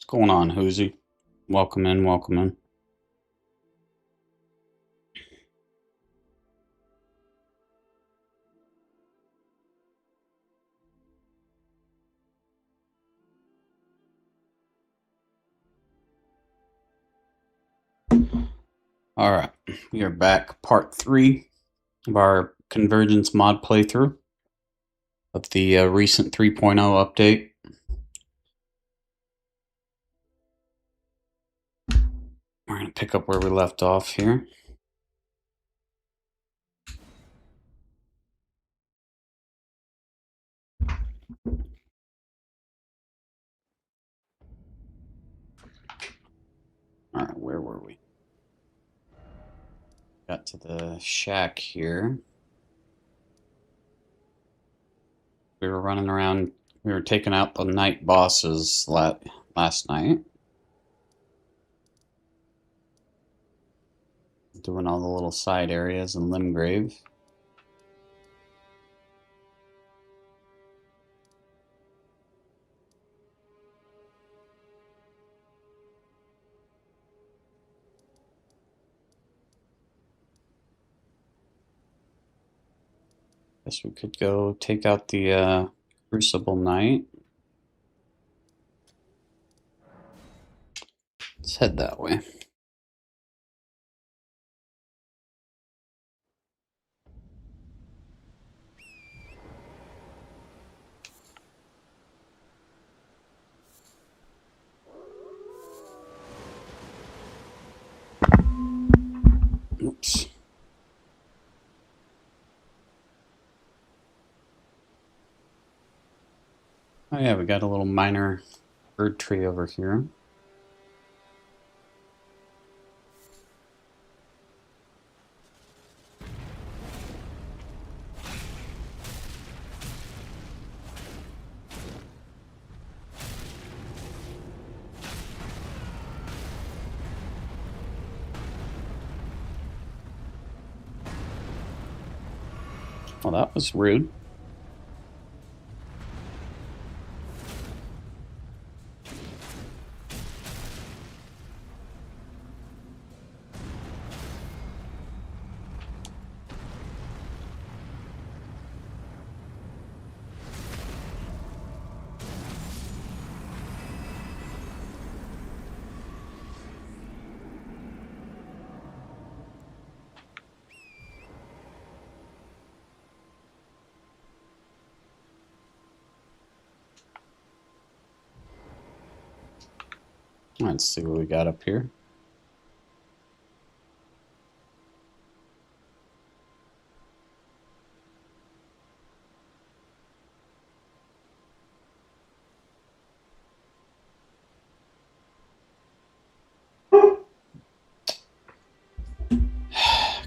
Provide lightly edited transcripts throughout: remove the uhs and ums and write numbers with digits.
What's going on, Hoosie? Welcome in, welcome in. Alright, we are back, part 3 of our Convergence mod playthrough of the recent 3.0 update. We're going to pick up where we left off here. Alright, where were we? Got to the shack here. We were running around, we were taking out the night bosses last night. Doing all the little side areas in Limgrave. Guess we could go take out the Crucible Knight. Let's head that way. Oops. Oh yeah, we got a little minor bird tree over here. Well, that was rude. Let's see what we got up here.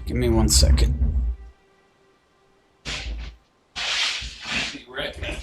Give me 1 second. Be right back.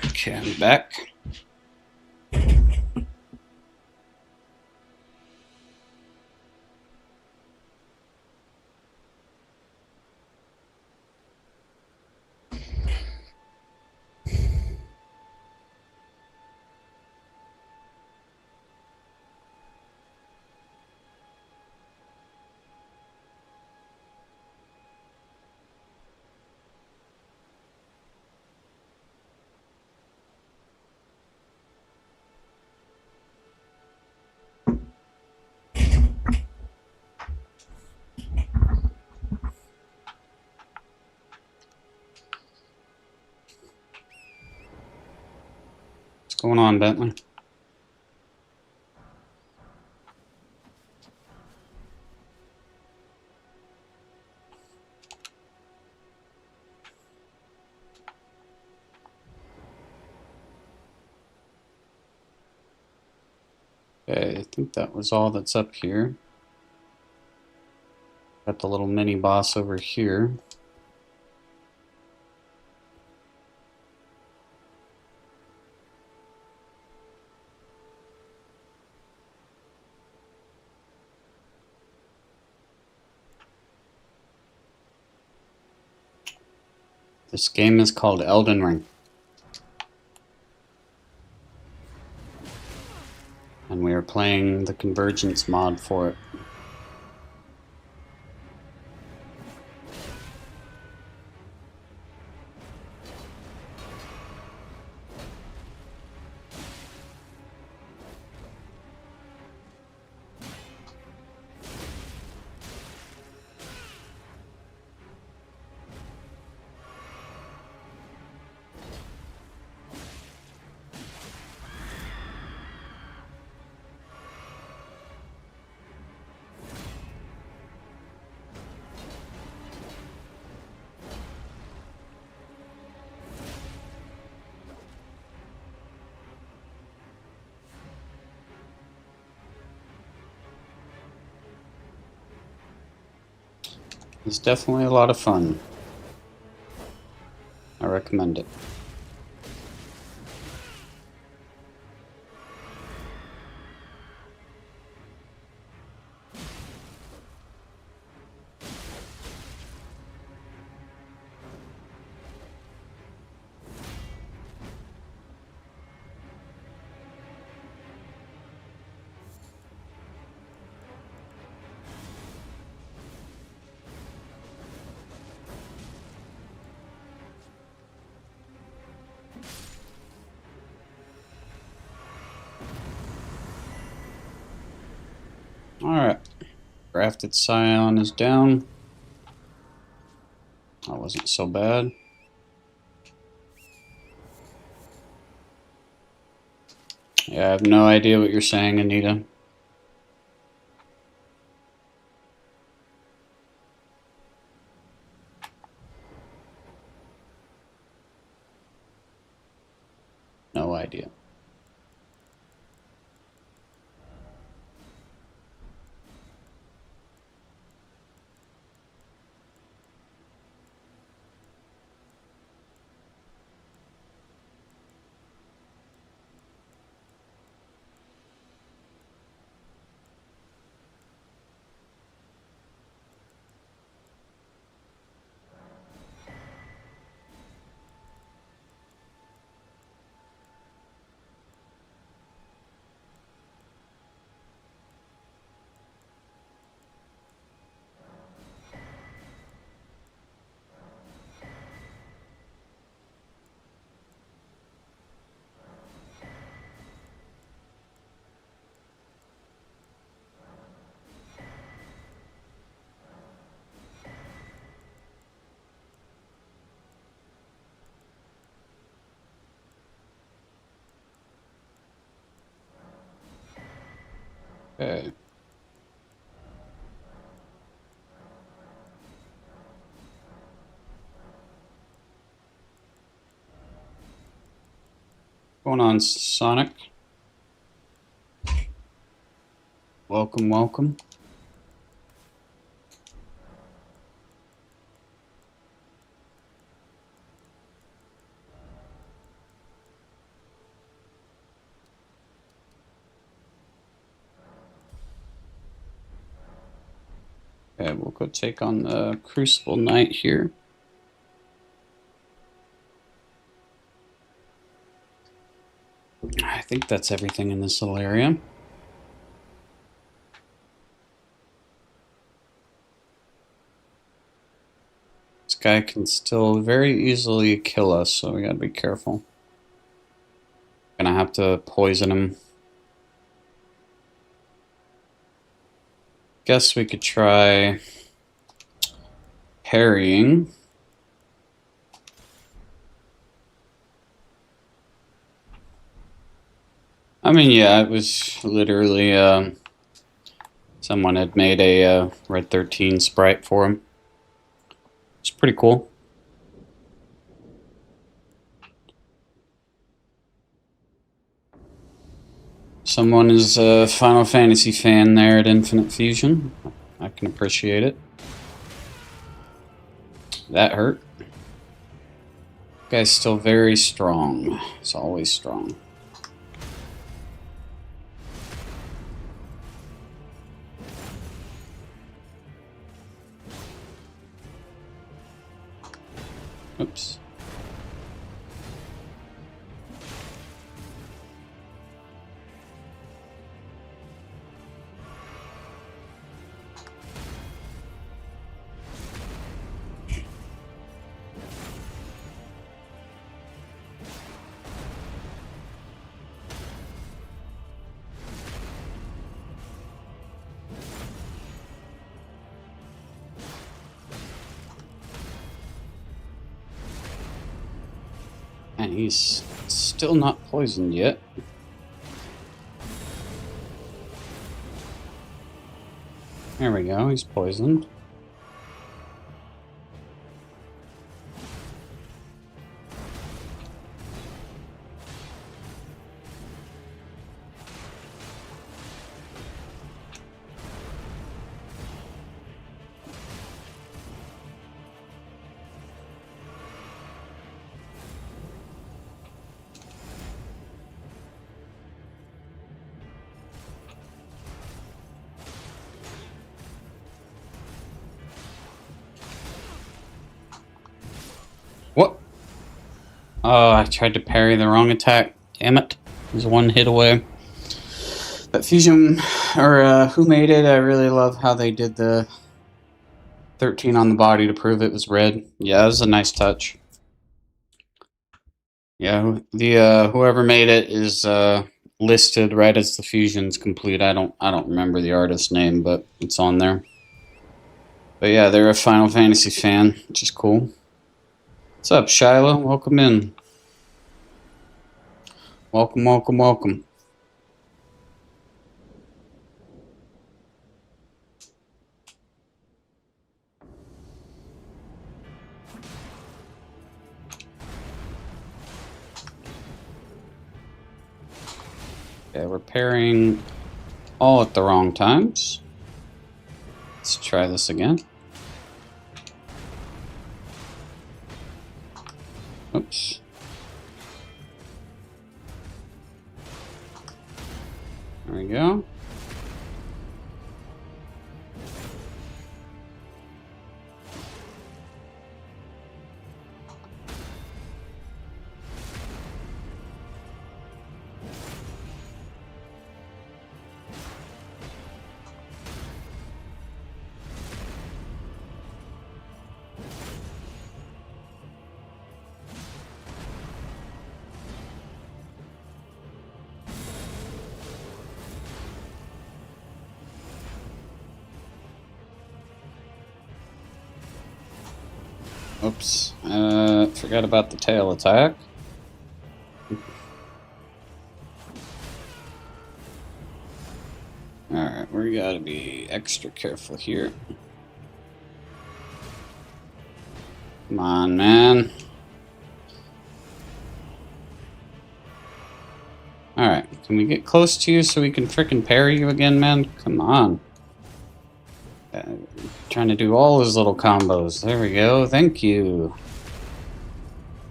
Okay, I'm back. What's going on, Bentley? Okay, I think that was all that's up here. Got the little mini boss over here. This game is called Elden Ring. And we are playing the Convergence mod for it. It's definitely a lot of fun. I recommend it. Alright. Grafted Scion is down. That wasn't so bad. Yeah, I have no idea what you're saying, Anita. No idea. Okay. Going on, Sonic. Welcome, welcome. Okay, we'll go take on the Crucible Knight here. I think that's everything in this little area. This guy can still very easily kill us, so we gotta be careful. Gonna have to poison him. Guess we could try parrying. I mean, yeah, it was literally someone had made a Red 13 sprite for him. It's pretty cool. Someone is a Final Fantasy fan there at Infinite Fusion. I can appreciate it. That hurt. Guy's still very strong. It's always strong. Oops. And he's still not poisoned yet. There we go, he's poisoned. What? Oh, I tried to parry the wrong attack. Damn it. It was one hit away. But Fusion, or who made it, I really love how they did the 13 on the body to prove it was red. Yeah, it was a nice touch. Yeah, the whoever made it is listed right as the fusion's complete. I don't remember the artist's name, but it's on there. But yeah, they're a Final Fantasy fan, which is cool. What's up, Shiloh? Welcome in. Welcome, welcome, welcome. Okay, we're pairing all at the wrong times. Let's try this again. Oops. There we go. Oops. Forgot about the tail attack. Alright, we gotta be extra careful here. Come on, man. Alright, can we get close to you so we can frickin' parry you again, man? Come on. Trying to do all his little combos. There we go. Thank you.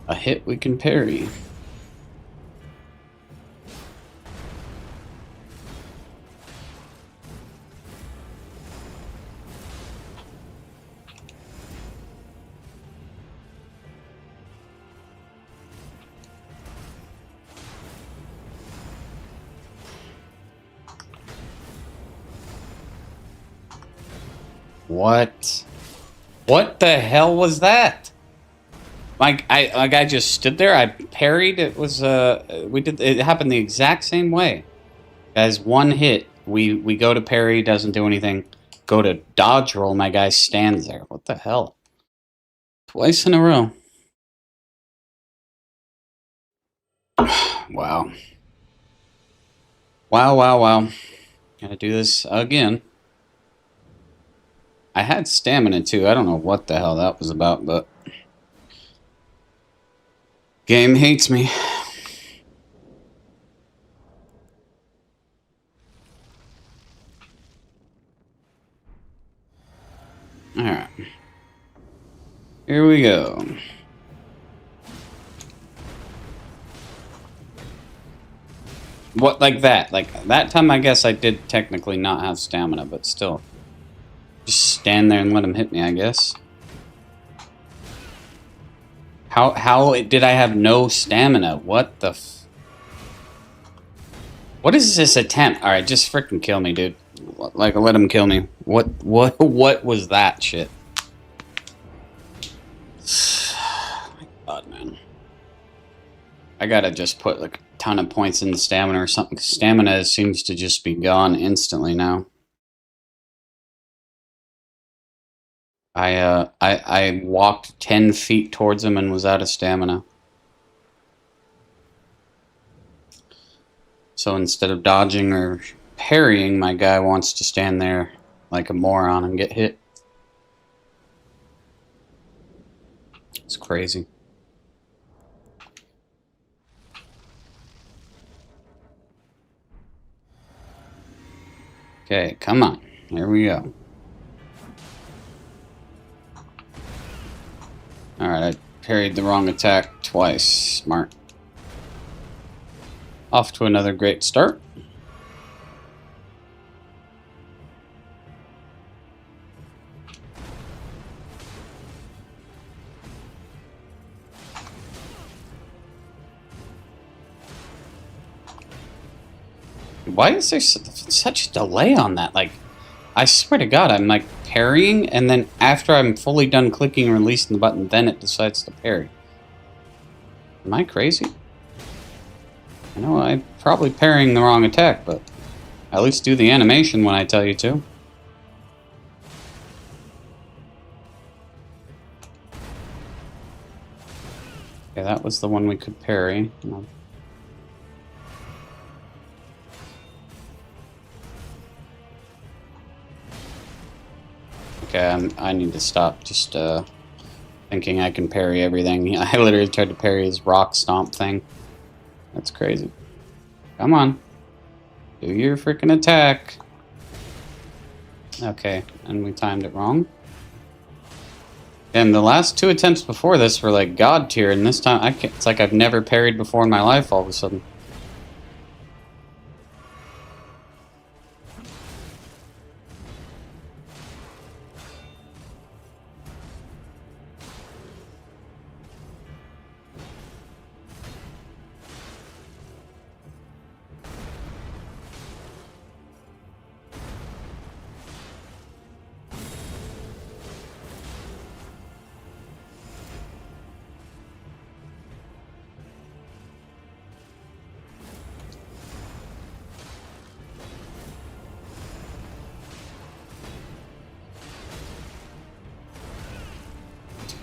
A hit we can parry. What? What the hell was that? Like I just stood there. I parried. It was it happened the exact same way. Guys, one hit. We go to parry, doesn't do anything. Go to dodge roll. My guy stands there. What the hell? Twice in a row. Wow. Wow, wow, wow. Gotta do this again. I had stamina too. I don't know what the hell that was about, but... Game hates me. Alright. Here we go. What, like that? Like, that time I guess I did technically not have stamina, but still. Just stand there and let him hit me, I guess. How did I have no stamina? What the f... What is this attempt? Alright, just freaking kill me, dude. Like, let him kill me. What was that shit? My God, man. I gotta just put like a ton of points in the stamina or something. Stamina seems to just be gone instantly now. I walked 10 feet towards him and was out of stamina. So instead of dodging or parrying, my guy wants to stand there like a moron and get hit. It's crazy. Okay, come on. Here we go. Alright, I parried the wrong attack twice. Smart. Off to another great start. Why is there such a delay on that? Like, I swear to God, I'm like parrying, and then after I'm fully done clicking and releasing the button, then it decides to parry. Am I crazy? I know I'm probably parrying the wrong attack, but at least do the animation when I tell you to. Okay, that was the one we could parry. No. Okay, I need to stop just thinking I can parry everything. I literally tried to parry his rock stomp thing. That's crazy. Come on. Do your freaking attack. Okay, and we timed it wrong. And the last two attempts before this were like god tier, and this time it's like I've never parried before in my life all of a sudden.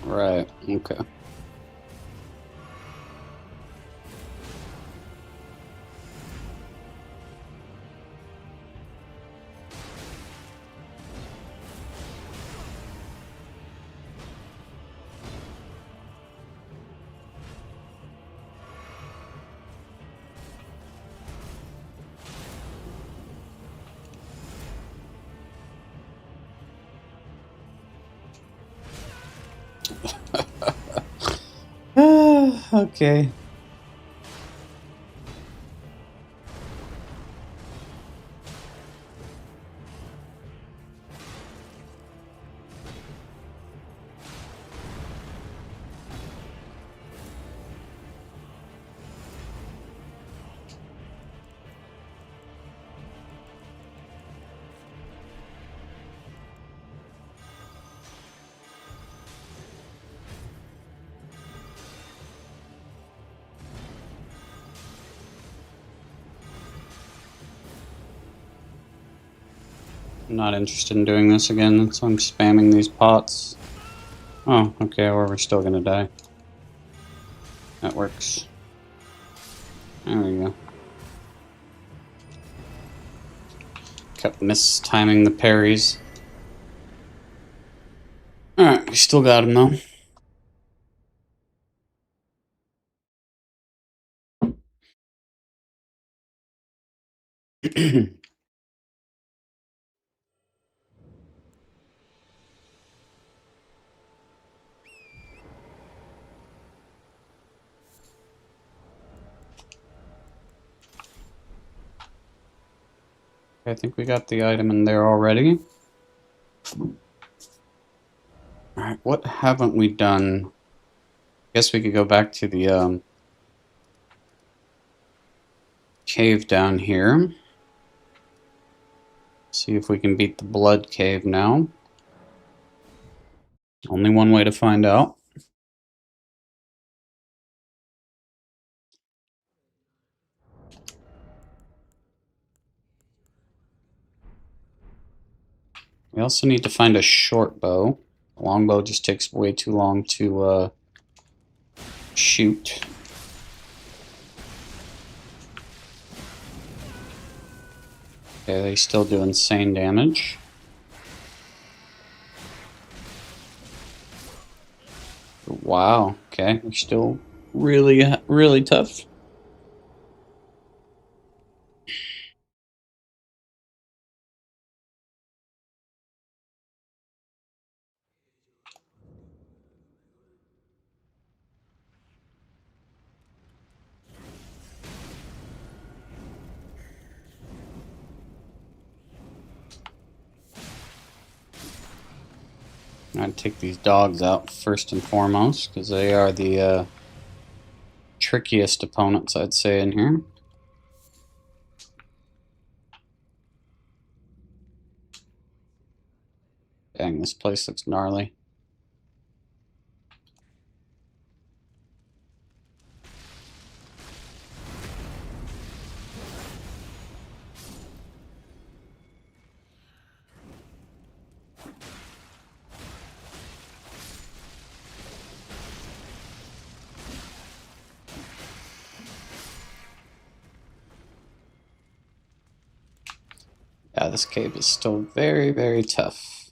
Right, okay. Okay. I'm not interested in doing this again, so I'm spamming these pots. Oh, okay, or we're still gonna die. That works. There we go. Kept mistiming the parries. Alright, we still got him though. I think we got the item in there already. Alright, what haven't we done? Guess we could go back to the cave down here. See if we can beat the blood cave now. Only one way to find out. We also need to find a short bow. The longbow just takes way too long to shoot. Okay, they still do insane damage. Wow, okay, we're still really, really tough. I'd take these dogs out first and foremost, because they are the trickiest opponents, I'd say, in here. Dang, this place looks gnarly. Yeah, this cave is still very, very tough.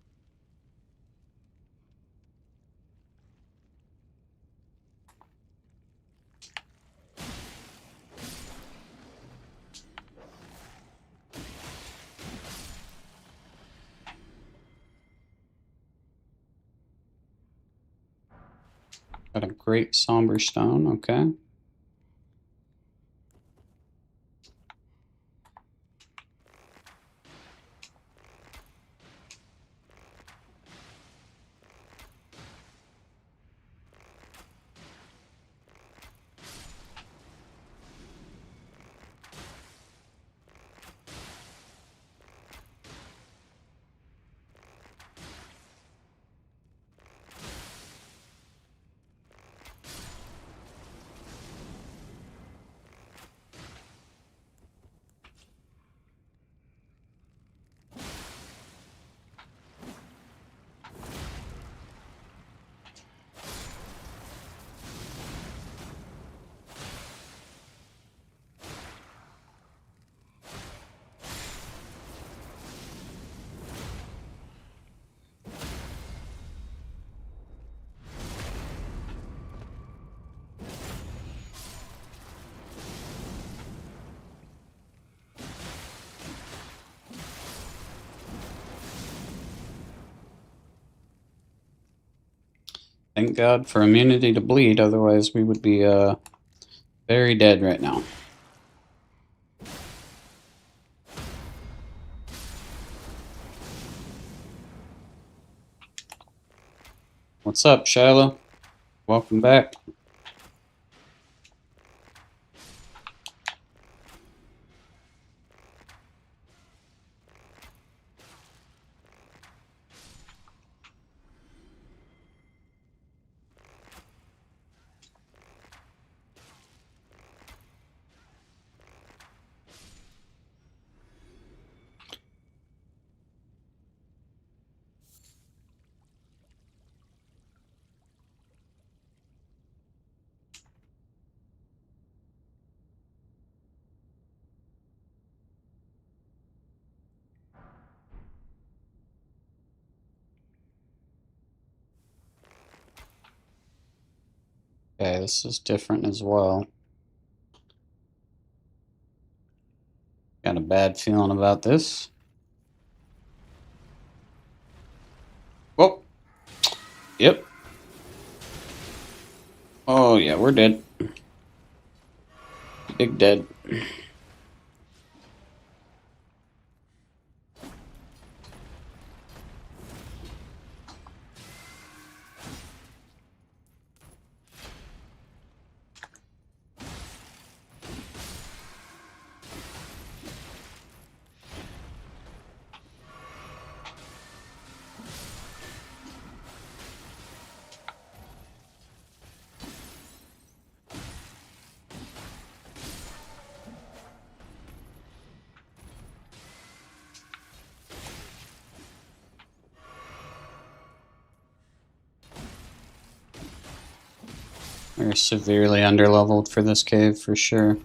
Got a great somber stone, okay. Thank God for immunity to bleed, otherwise we would be very dead right now. What's up, Shiloh? Welcome back. Okay, this is different as well. Got a bad feeling about this. Oh, yep. Oh, yeah, we're dead. Big dead. We're severely underleveled for this cave, for sure.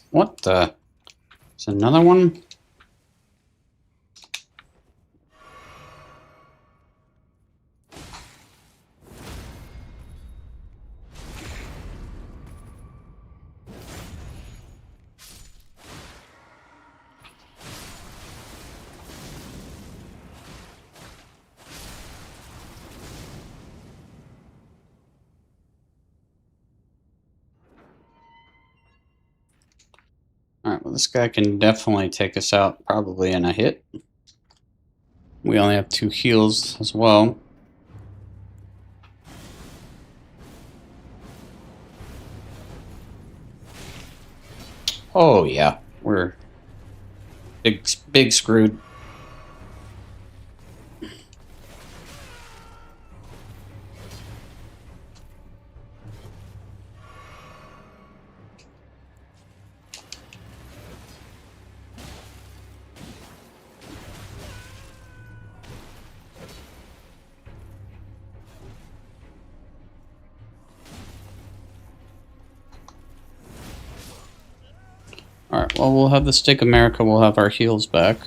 What the? Is another one? Alright, well, this guy can definitely take us out, probably in a hit. We only have 2 heals as well. Oh, yeah. We're big screwed. Alright, well, we'll have the Stick America. We'll have our heals back.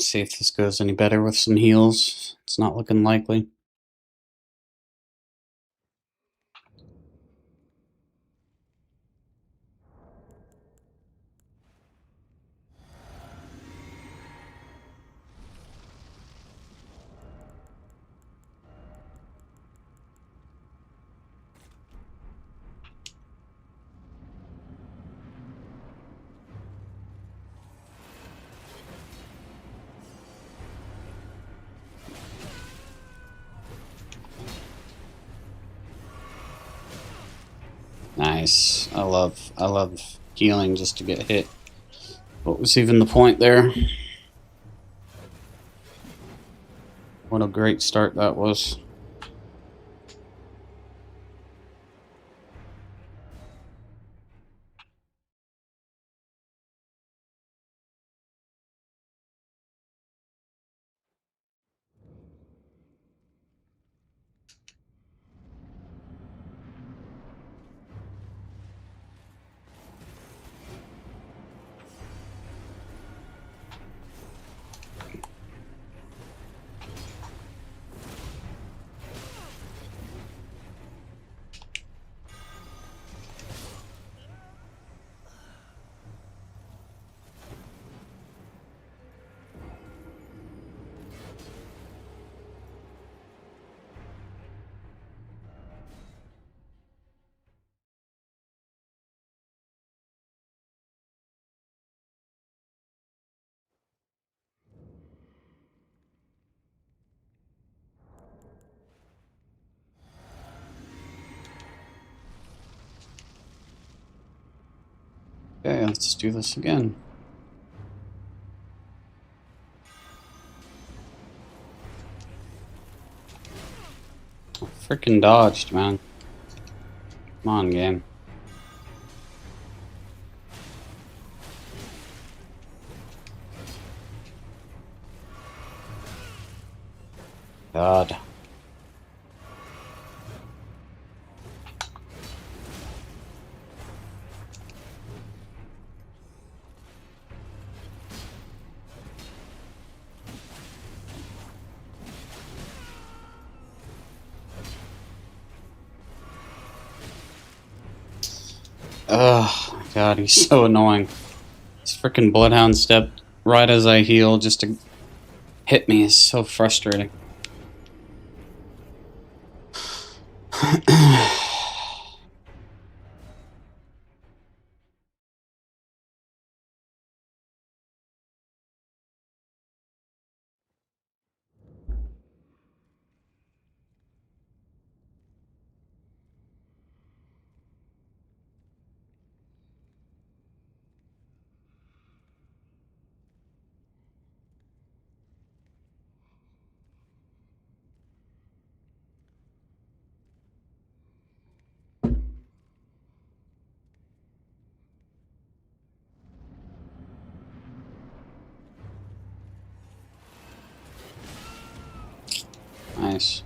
See if this goes any better with some heals. It's not looking likely. Nice. I love healing just to get hit. What was even the point there? What a great start that was. Okay, let's do this again. freaking dodged, man. Come on, game. God. Oh, God, he's so annoying. This freaking Bloodhound stepped right as I heal just to hit me. Is so frustrating. Nice.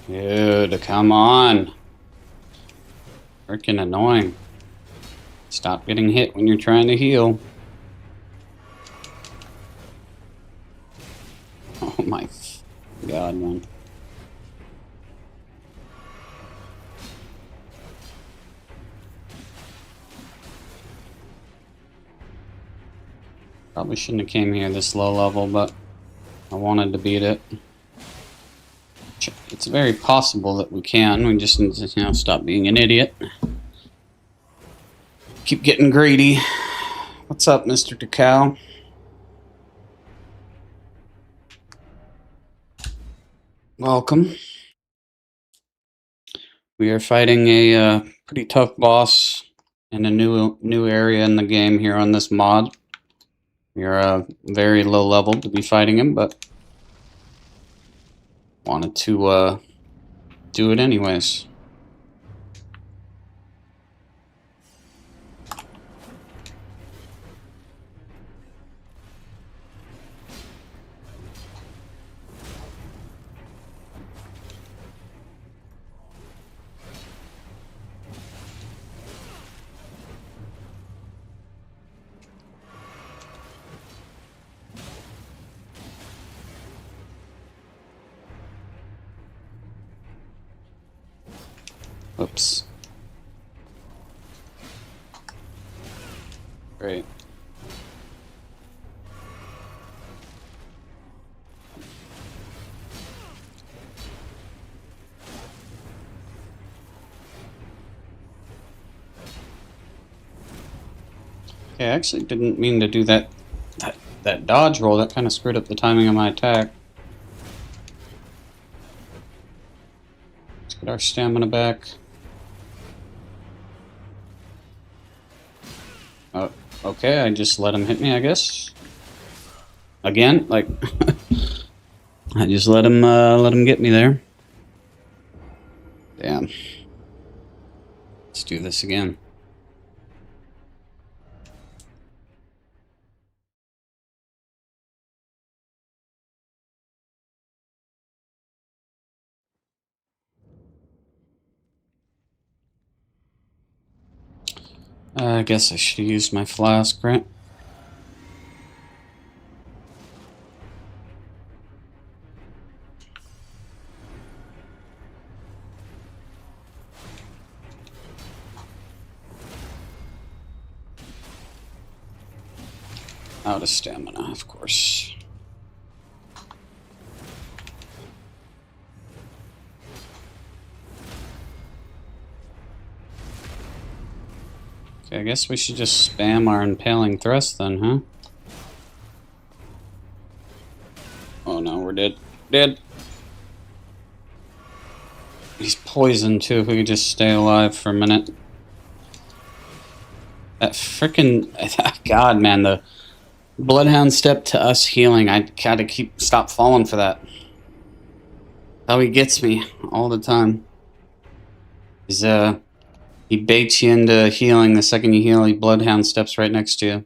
Dude, come on. Freaking annoying. Stop getting hit when you're trying to heal. Oh my God, man. Probably shouldn't have came here this low level, but I wanted to beat it. It's very possible that we can. We just need to, stop being an idiot. Keep getting greedy. What's up, Mr. Takao? Welcome. We are fighting a pretty tough boss in a new area in the game here on this mod. We are very low level to be fighting him, but wanted to do it anyways. Oops. Great. Okay, I actually didn't mean to do that dodge roll. That kind of screwed up the timing of my attack. Let's get our stamina back. Oh, okay, I just let him hit me, I guess. Again, like I just let him get me there. Damn. Let's do this again. I guess I should have used my flask, right? Out of stamina, of course. Okay, I guess we should just spam our impaling thrust then, huh? Oh no, we're dead. Dead! He's poisoned too, if we could just stay alive for a minute. That frickin' God, man, the Bloodhound step to us healing. I gotta stop falling for that. How he gets me all the time. Is he baits you into healing. The second you heal, he Bloodhound steps right next to you.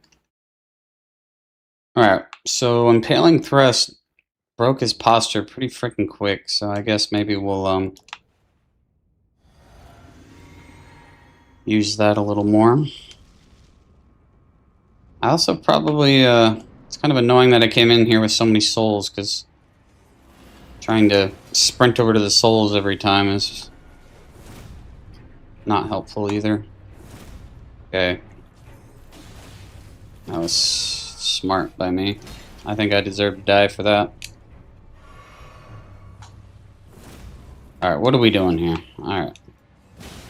Alright, so Impaling Thrust broke his posture pretty freaking quick, so I guess maybe we'll use that a little more. I also probably it's kind of annoying that I came in here with so many souls, because trying to sprint over to the souls every time is not helpful either. Okay. That was smart by me. I think I deserve to die for that. Alright, what are we doing here? Alright.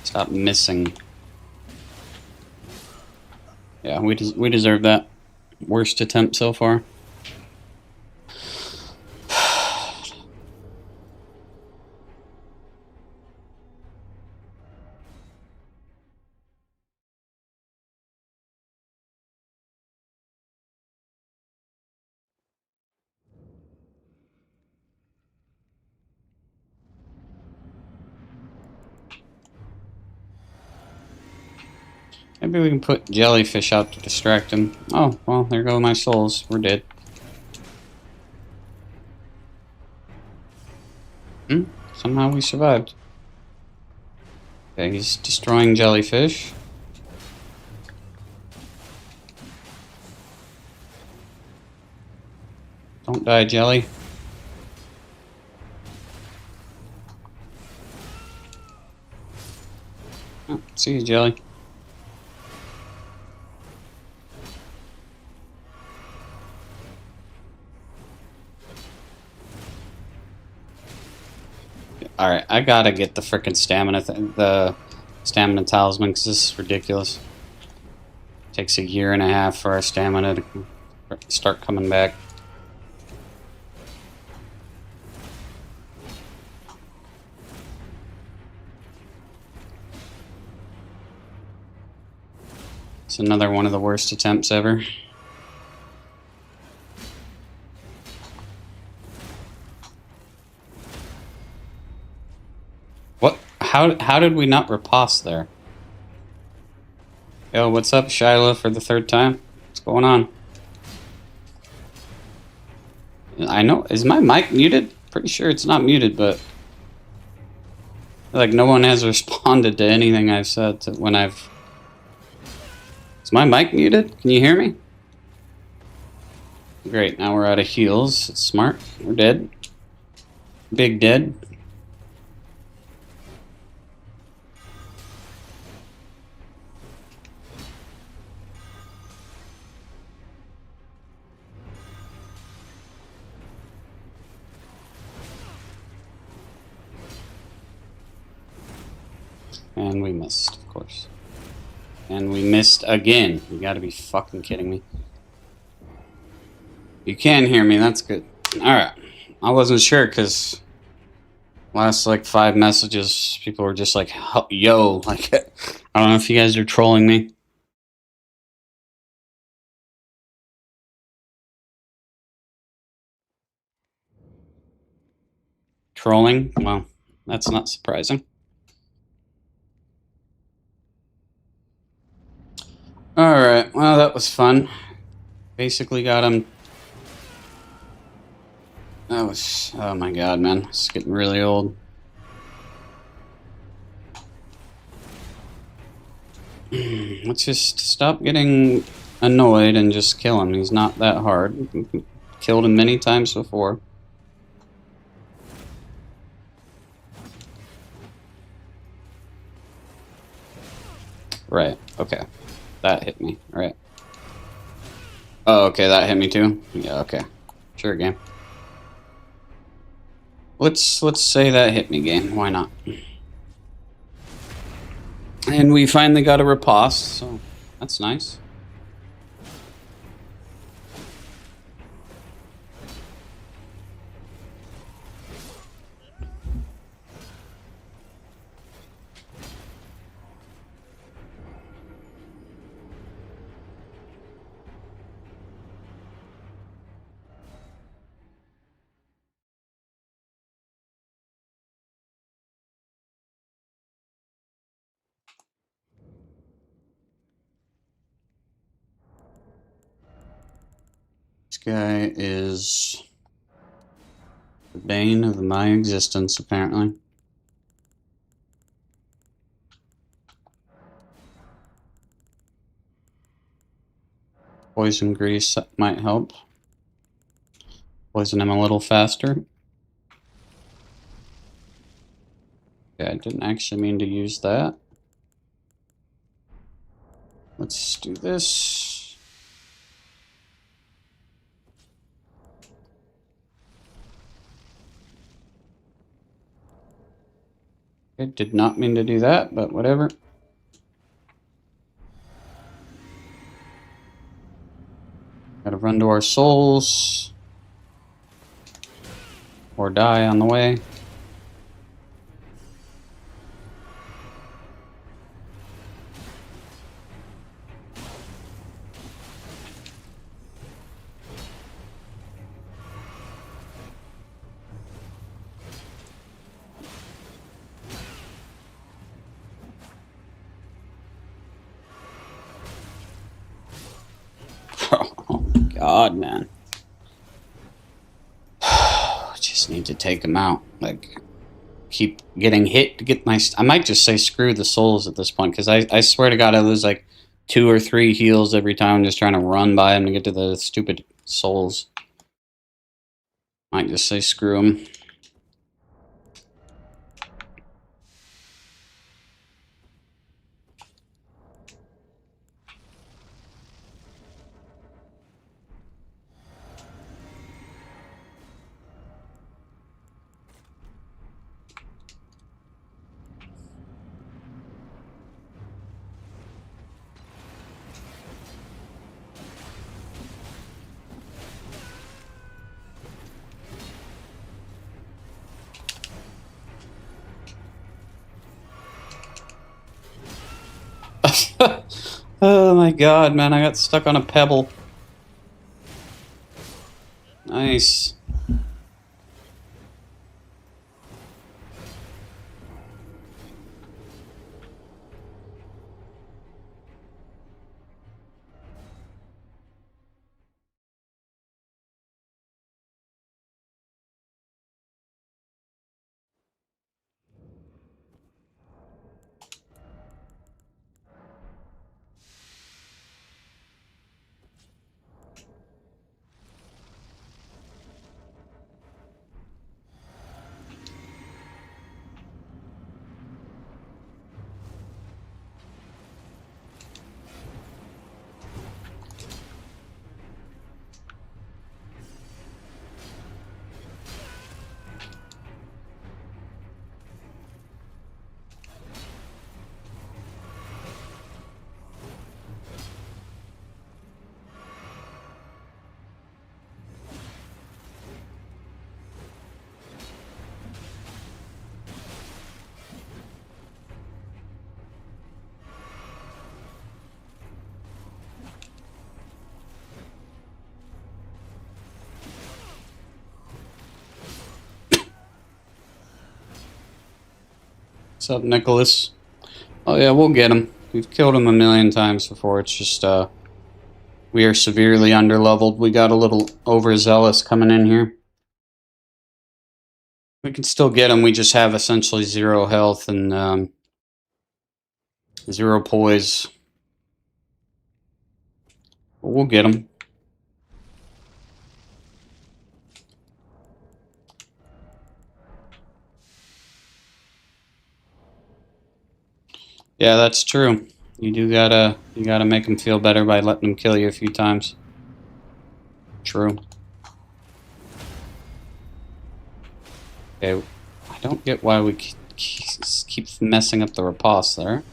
Stop missing. Yeah, we deserve that. Worst attempt so far. Maybe we can put jellyfish out to distract him. Oh, well, there go my souls. We're dead. Somehow we survived. Okay, he's destroying jellyfish. Don't die, jelly. Oh, see you, jelly. Alright, I gotta get the frickin' stamina the stamina talisman, because this is ridiculous. Takes a year and a half for our stamina to start coming back. It's another one of the worst attempts ever. What? How did we not riposte there? Yo, what's up, Shiloh, for the third time? What's going on? I know, is my mic muted? Pretty sure it's not muted, but like no one has responded to anything I've said when I've... Is my mic muted? Can you hear me? Great, now we're out of heals. It's smart. We're dead. Big dead. And we missed, of course. And we missed again. You gotta be fucking kidding me. You can hear me, that's good. Alright. I wasn't sure, because last, like, 5 messages, people were just like, yo, like, I don't know if you guys are trolling me. Trolling? Well, that's not surprising. Alright, well, that was fun. Basically got him... That was... Oh my god, man. It's getting really old. Let's just stop getting annoyed and just kill him. He's not that hard. Killed him many times before. Right, okay. That hit me, right. Oh, okay, that hit me too? Yeah, okay. Sure, game. Let's say that hit me, game. Why not? And we finally got a riposte, so That's nice. This guy is the bane of my existence, apparently. Poison grease might help. Poison him a little faster. Yeah, I didn't actually mean to use that. Let's do this. I did not mean to do that, but whatever. Gotta run to our souls. Or die on the way. Oh god, man. Just need to take him out. Like, keep getting hit to get my... I might just say screw the souls at this point, because I swear to god I lose like 2 or 3 heals every time I'm just trying to run by him to get to the stupid souls. Might just say screw him. Oh my god, man, I got stuck on a pebble. Nice. What's up, Nicholas? Oh yeah, we'll get him. We've killed him a million times before. It's just, we are severely underleveled. We got a little overzealous coming in here. We can still get him. We just have essentially 0 health and, 0 poise. But we'll get him. Yeah, that's true. You gotta make him feel better by letting him kill you a few times. True. Okay, I don't get why we keep messing up the riposte there.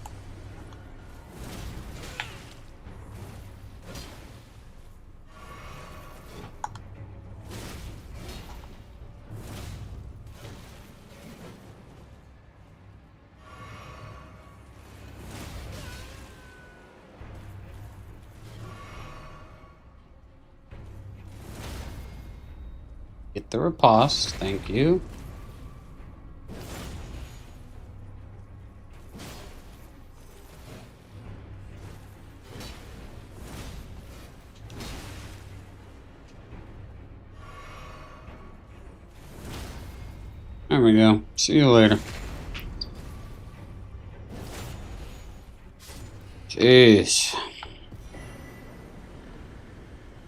Get the riposte, thank you. There we go. See you later. Jeez.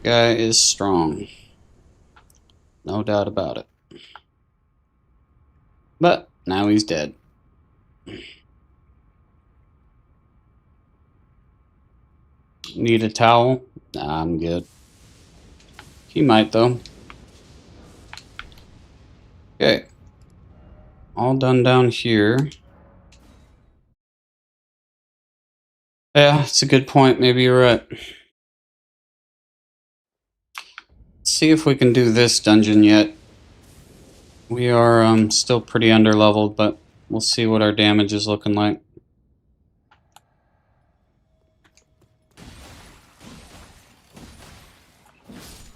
Guy is strong. No doubt about it. But now he's dead. Need a towel? Nah, I'm good. He might though. Okay. All done down here. Yeah, it's a good point. Maybe you're right. Let's see if we can do this dungeon yet. We are still pretty underleveled, but we'll see what our damage is looking like.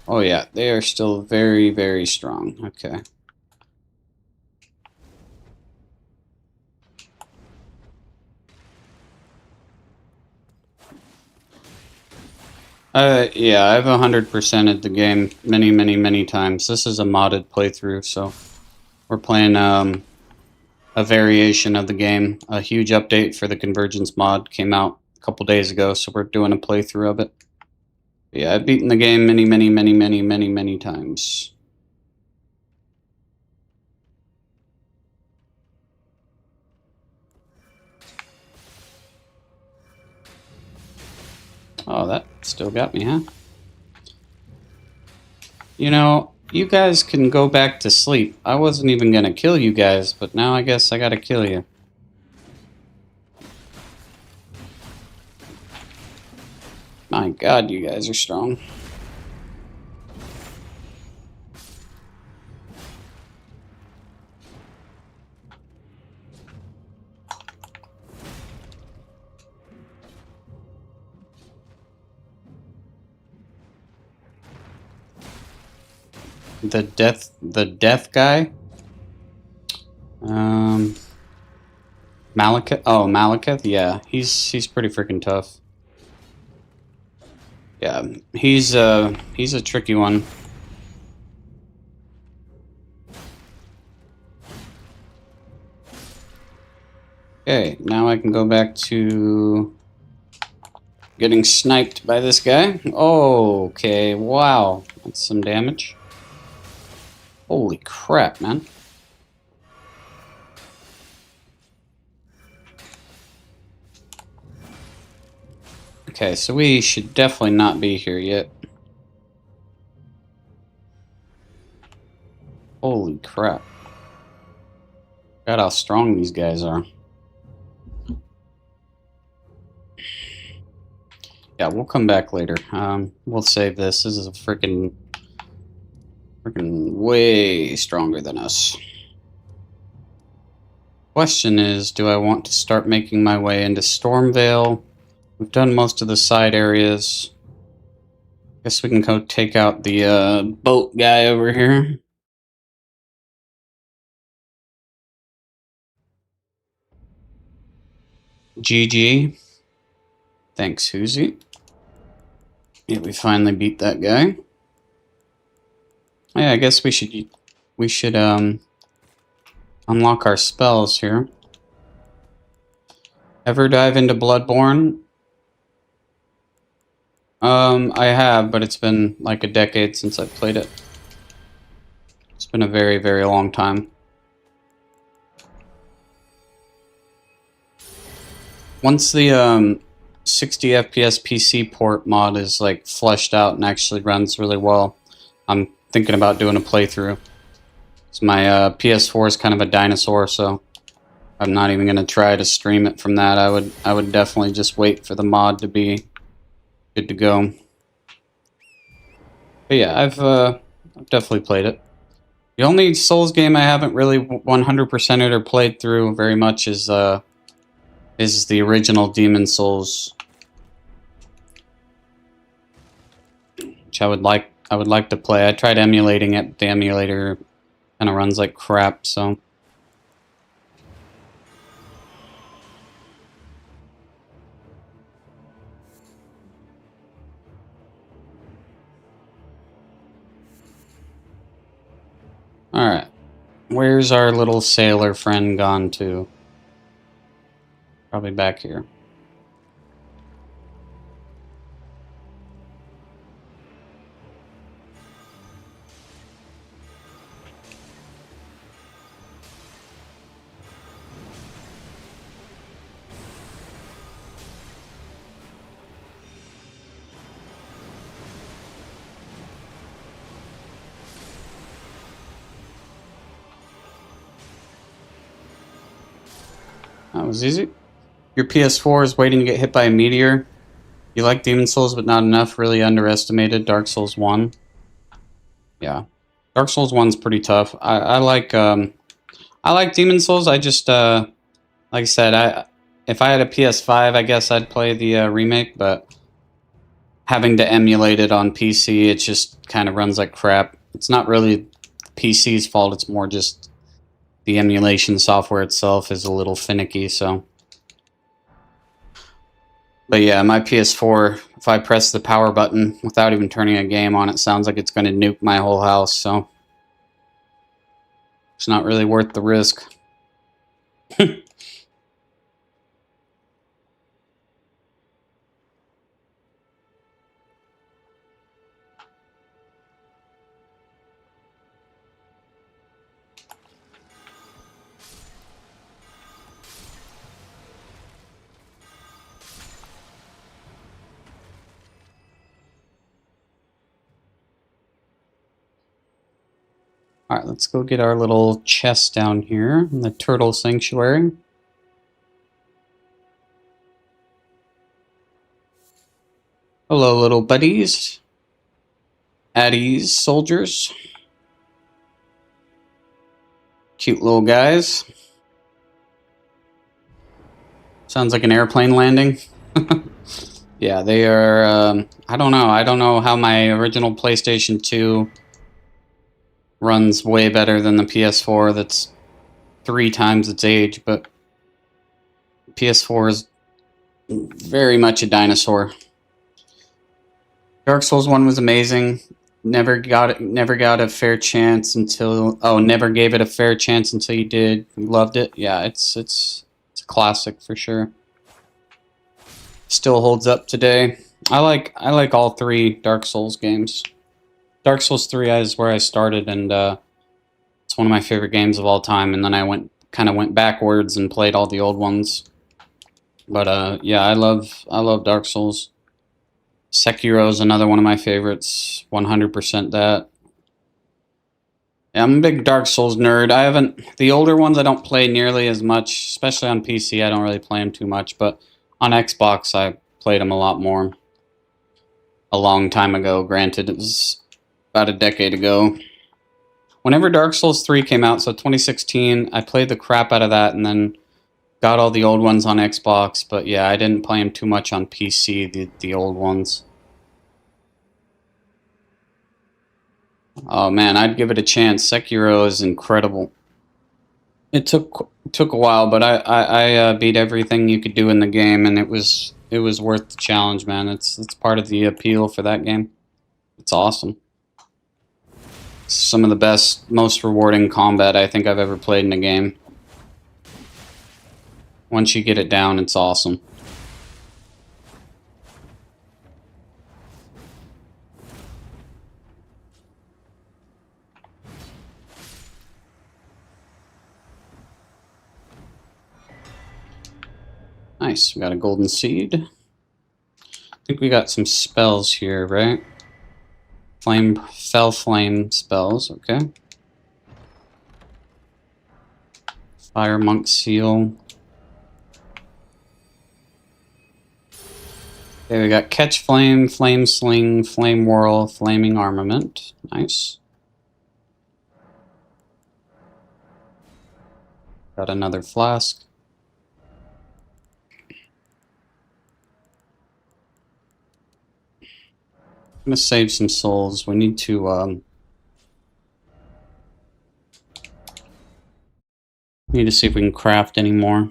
Oh yeah, they are still very, very strong. Okay. Yeah, I've 100%ed the game many, many, many times. This is a modded playthrough, so we're playing a variation of the game. A huge update for the Convergence mod came out a couple days ago, so we're doing a playthrough of it. Yeah, I've beaten the game many, many, many, many, many, many times. Oh, that still got me, huh? You know, you guys can go back to sleep. I wasn't even gonna kill you guys, but now I guess I gotta kill you. My God, you guys are strong. The death guy? Malekith? Oh, Malekith? Yeah, he's pretty freaking tough. Yeah, he's a tricky one. Okay, now I can go back to getting sniped by this guy. Oh, okay, wow, that's some damage. Holy crap, man. Okay, so we should definitely not be here yet. Holy crap. God, how strong these guys are. Yeah, we'll come back later. We'll save this. This is a freaking way stronger than us. Question is, do I want to start making my way into Stormvale? We've done most of the side areas. Guess we can go take out the boat guy over here. GG. Thanks, Hoosie. Yeah, we finally beat that guy. Yeah, I guess we should unlock our spells here. Ever dive into Bloodborne? I have, but it's been like a decade since I've played it. It's been a very, very long time. Once the 60 FPS PC port mod is like fleshed out and actually runs really well, I'm thinking about doing a playthrough. So my PS4 is kind of a dinosaur, so I'm not even gonna try to stream it from that. I would definitely just wait for the mod to be good to go. But yeah, I've definitely played it. The only Souls game I haven't really 100%ed or played through very much is the original Demon Souls, which I I would like to play. I tried emulating it, but the emulator kind of runs like crap, so. Alright. Where's our little sailor friend gone to? Probably back here. That was easy. Your PS4 is waiting to get hit by a meteor. You like Demon Souls, but not enough. Really underestimated Dark Souls 1. Yeah. Dark Souls 1's pretty tough. I like Demon Souls. I just, like I said, if I had a PS5, I guess I'd play the remake, but having to emulate it on PC, it just kind of runs like crap. It's not really PC's fault, it's more just the emulation software itself is a little finicky, so. But yeah, my PS4, if I press the power button without even turning a game on, it sounds like it's going to nuke my whole house, so. It's not really worth the risk. Alright, let's go get our little chest down here in the Turtle Sanctuary. Hello, little buddies. At ease, soldiers. Cute little guys. Sounds like an airplane landing. Yeah, they are, I don't know. I don't know how my original PlayStation 2 runs way better than the PS4 that's 3 times its age, but PS4 is very much a dinosaur. Dark Souls 1 was amazing. Never got a fair chance until never gave it a fair chance until you did. You loved it. Yeah, it's a classic for sure. Still holds up today. I like all 3 Dark Souls games. Dark Souls 3 is where I started, and it's one of my favorite games of all time. And then I went backwards and played all the old ones. But yeah, I love Dark Souls. Sekiro is another one of my favorites. 100% that. Yeah, I'm a big Dark Souls nerd. The older ones I don't play nearly as much, especially on PC. I don't really play them too much, but on Xbox I played them a lot more. A long time ago, granted, it was about a decade ago. Whenever Dark Souls 3 came out, so 2016, I played the crap out of that and then got all the old ones on Xbox, but yeah, I didn't play them too much on PC, the old ones. Oh man, I'd give it a chance. Sekiro is incredible. It took a while, but I beat everything you could do in the game, and it was worth the challenge, man. It's part of the appeal for that game. It's awesome. It's some of the best, most rewarding combat I think I've ever played in a game. Once you get it down, it's awesome. Nice, we got a golden seed. I think we got some spells here, right? Fell flame spells, okay. Fire monk seal. Okay, we got catch flame, flame sling, flame whirl, flaming armament. Nice. Got another flask. gonna save some souls. We need to see if we can craft any more.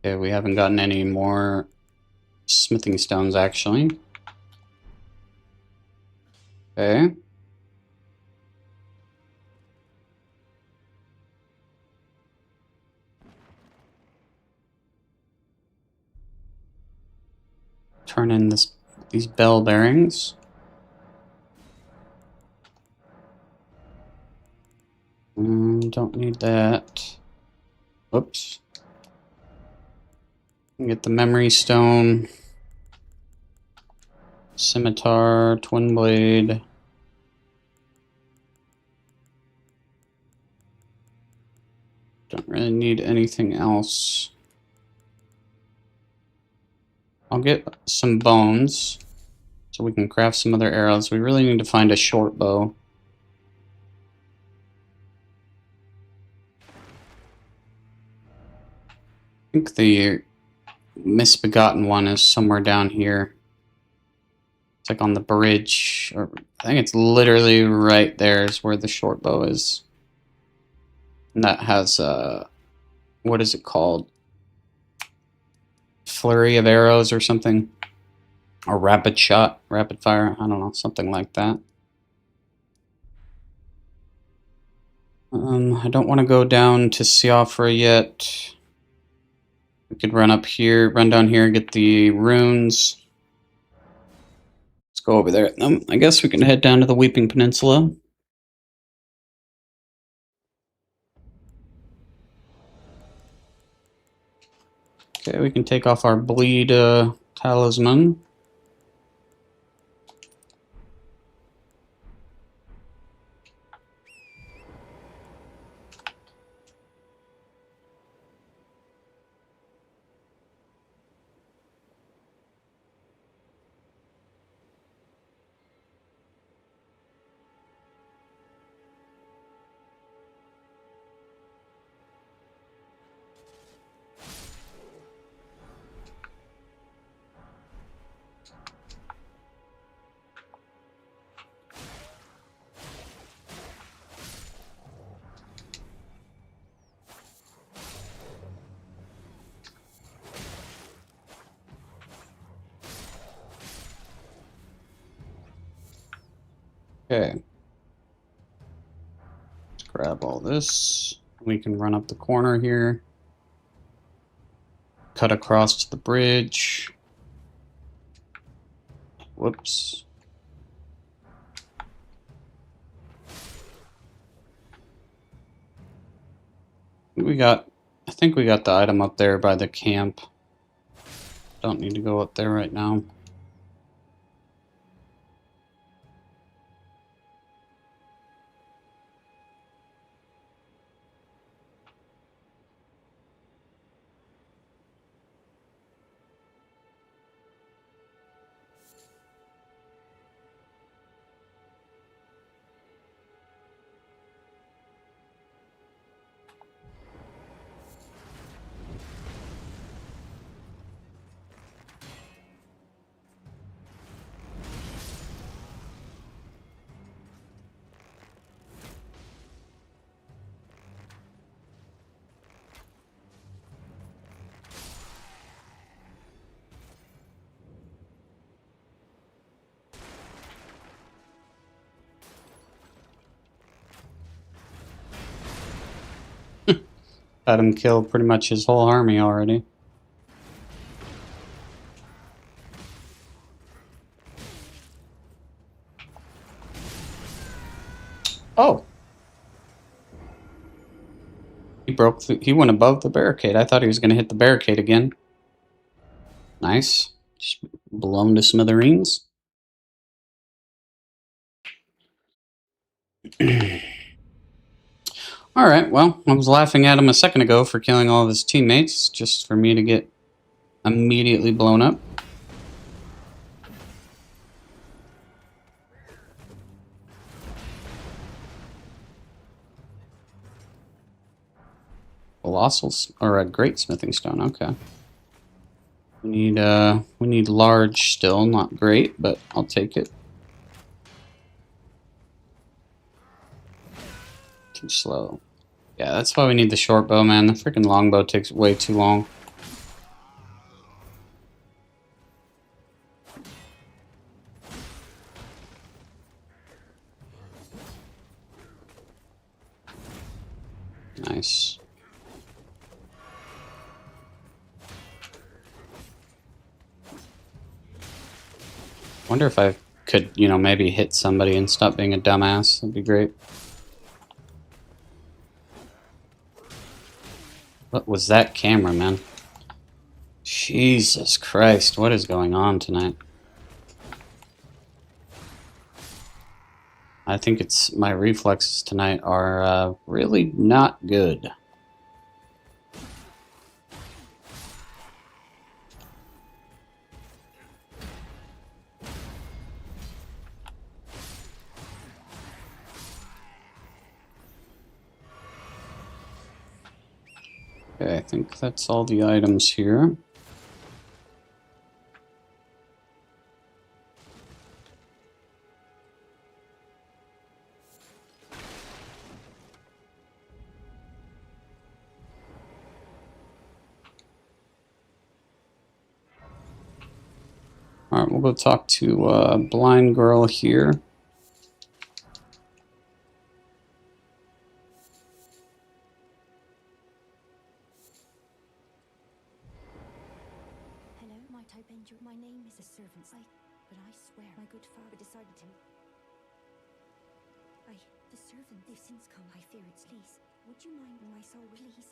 Okay, we haven't gotten any more smithing stones, actually. Okay. Turn in these bell bearings. Don't need that. Whoops. Get the memory stone. Scimitar, twin blade. Don't really need anything else. I'll get some bones so we can craft some other arrows. We really need to find a short bow. I think the misbegotten one is somewhere down here. It's like on the bridge, or I think it's literally right there is where the short bow is. And that has what is it called? Flurry of arrows or something, or rapid shot, rapid fire. I don't know, something like that. I don't want to go down to Siofra yet. We could run up here, run down here, get the runes. Let's go over there. I guess we can head down to the Weeping Peninsula. Okay, we can take off our bleed talisman. Okay. Let's grab all this. We can run up the corner here. Cut across to the bridge. Whoops. I think we got the item up there by the camp. Don't need to go up there right now. Had him kill pretty much his whole army already. Oh. He went above the barricade. I thought he was going to hit the barricade again. Nice. Just blown to smithereens. Alright, well, I was laughing at him a second ago for killing all of his teammates, just for me to get immediately blown up. Colossal or a great smithing stone. Okay. We need large still, not great, but I'll take it. Too slow. Yeah, that's why we need the short bow, man. The freaking longbow takes way too long. Nice. Wonder if I could, you know, maybe hit somebody and stop being a dumbass. That'd be great. What was that camera, man? Jesus Christ, what is going on tonight? I think it's my reflexes tonight are really not good. Okay, I think that's all the items here. Alright, we'll go talk to a blind girl here. Hello, might I bend you? My name is a servant, but I swear my good father decided to. The servant, they've since come. I fear it's please. Would you mind my soul, please?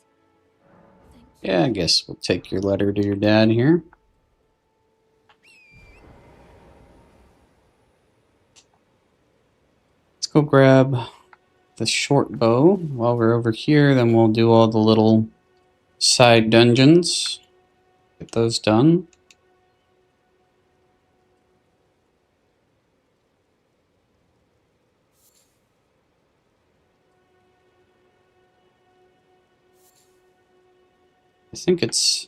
Thank you. Yeah, I guess we'll take your letter to your dad here. Let's go grab the short bow while we're over here. Then we'll do all the little side dungeons. Get those done. I think it's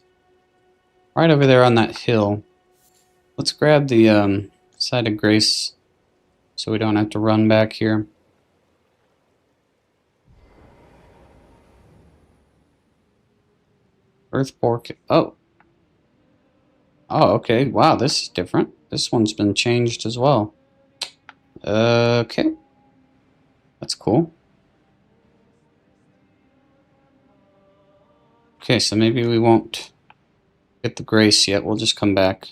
right over there on that hill. Let's grab the side of grace so we don't have to run back here. Earth pork. Oh. Oh, okay. Wow, this is different. This one's been changed as well. Okay. That's cool. Okay, so maybe we won't get the grace yet. We'll just come back.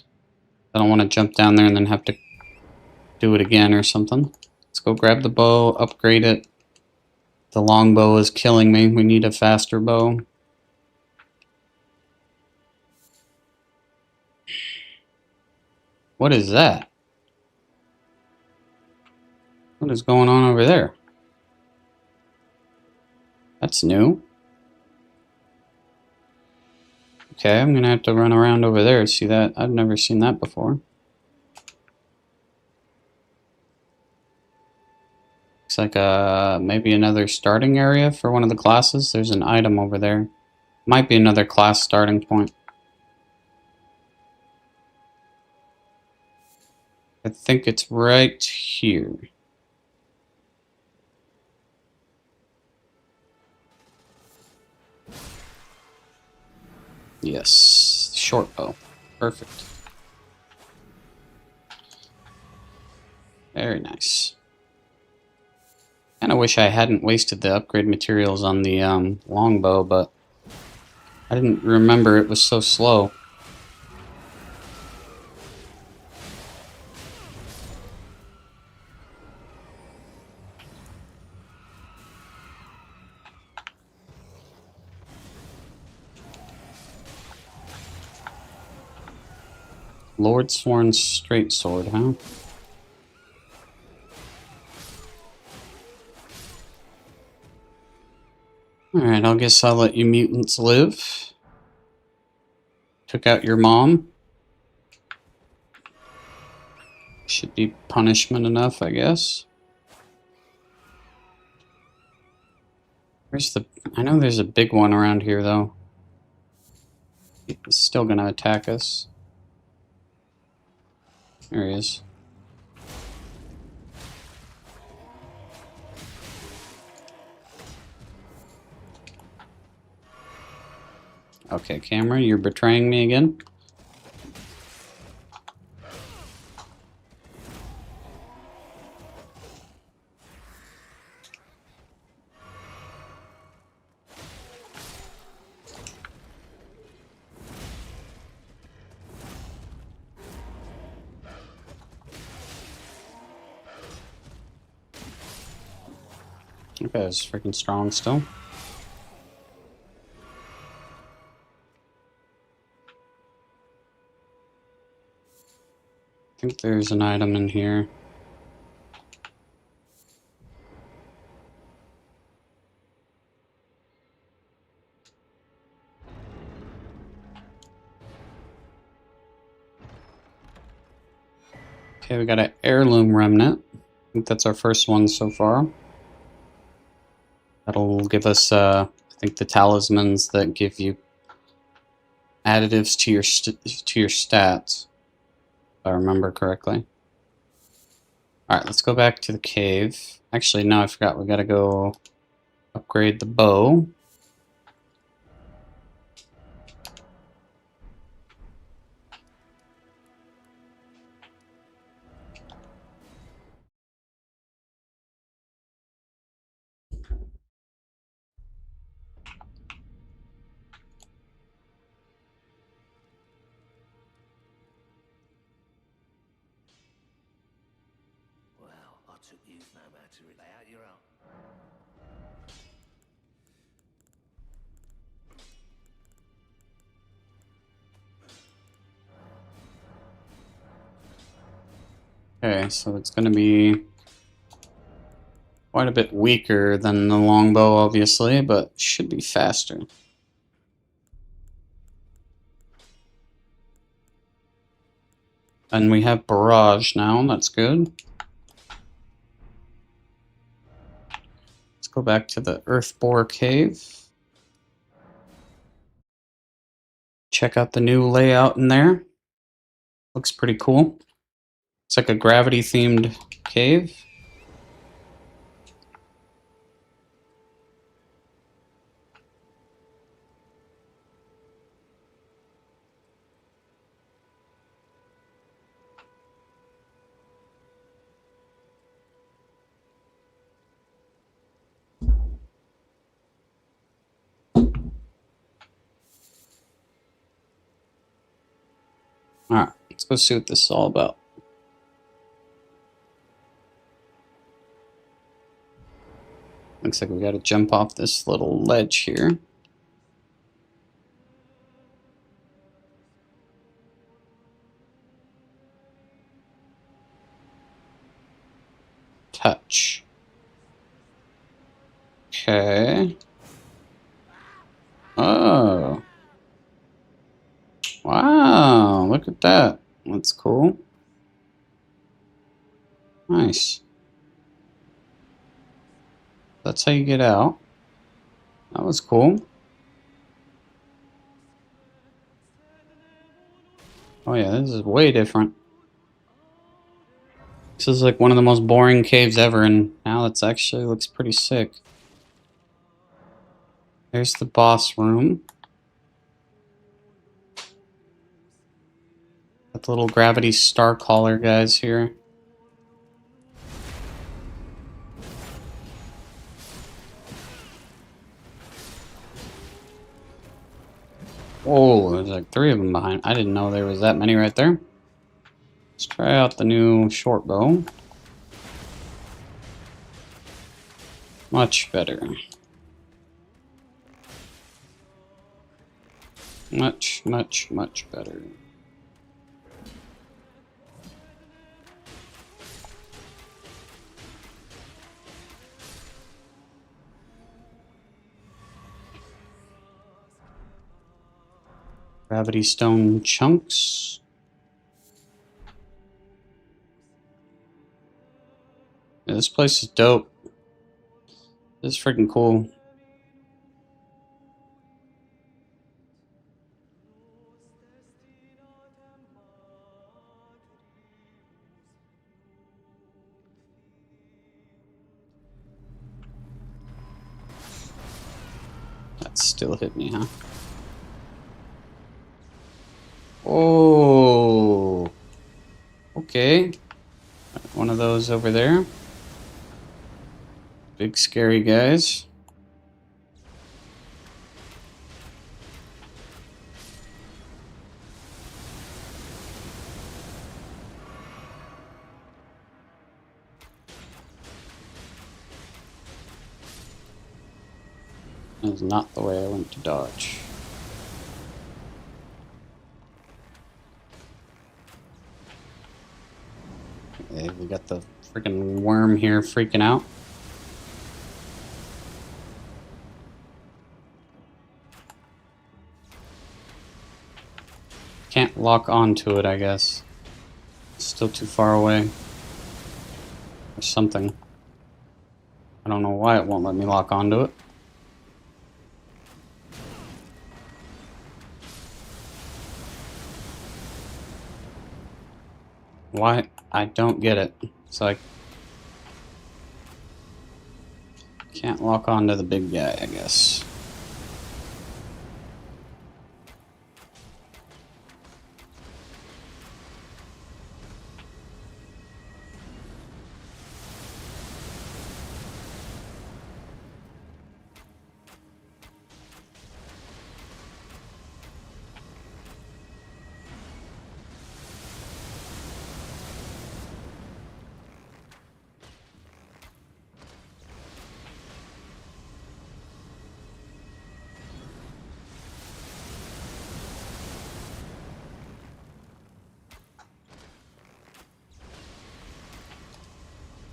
I don't want to jump down there and then have to do it again or something. Let's go grab the bow, upgrade it. The longbow is killing me. We need a faster bow. What is that? What is going on over there? That's new. Okay, I'm gonna have to run around over there. See that? I've never seen that before. Looks like maybe another starting area for one of the classes. There's an item over there. Might be another class starting point. I think it's right here. Yes, short bow. Perfect. Very nice. Kinda wish I hadn't wasted the upgrade materials on the longbow, but I didn't remember it was so slow. Lord Sworn's straight sword, huh? Alright, I guess I'll let you mutants live. Took out your mom. Should be punishment enough, I guess. Where's the... I know there's a big one around here, though. He's still gonna attack us. There he is. Okay, camera, you're betraying me again. That guy's freaking strong still. I think there's an item in here. Okay, we got an heirloom remnant. I think that's our first one so far. That'll give us, I think, the talismans that give you additives to your stats, if I remember correctly. Alright, let's go back to the cave. Actually, no, I forgot. We gotta go upgrade the bow. Well, I took you no matter to lay out your own. Okay, so it's gonna be quite a bit weaker than the longbow, obviously, but should be faster. And we have barrage now, that's good. Let's go back to the Earthbore Cave. Check out the new layout in there. Looks pretty cool. It's like a gravity-themed cave. Alright, let's go see what this is all about. Looks like we gotta jump off this little ledge here. Touch. Okay. Oh. Wow, look at that. That's cool. Nice. That's how you get out. That was cool. Oh yeah, this is way different. This is like one of the most boring caves ever, and now it's actually looks pretty sick. There's the boss room. Got the little gravity star collar guys here. Whoa, there's like 3 of them behind. I didn't know there was that many right there. Let's try out the new short bow. Much better. Much, much, much better. Gravity stone chunks. Yeah, this place is dope. This is freaking cool. That still hit me, huh? Oh, okay. One of those over there. Big scary guys. That is not the way I went to dodge. Okay, we got the freaking worm here freaking out. Can't lock onto it, I guess. It's still too far away. Or something. I don't know why it won't let me lock onto it. Why? I don't get it. It's like... Can't lock onto the big guy, I guess.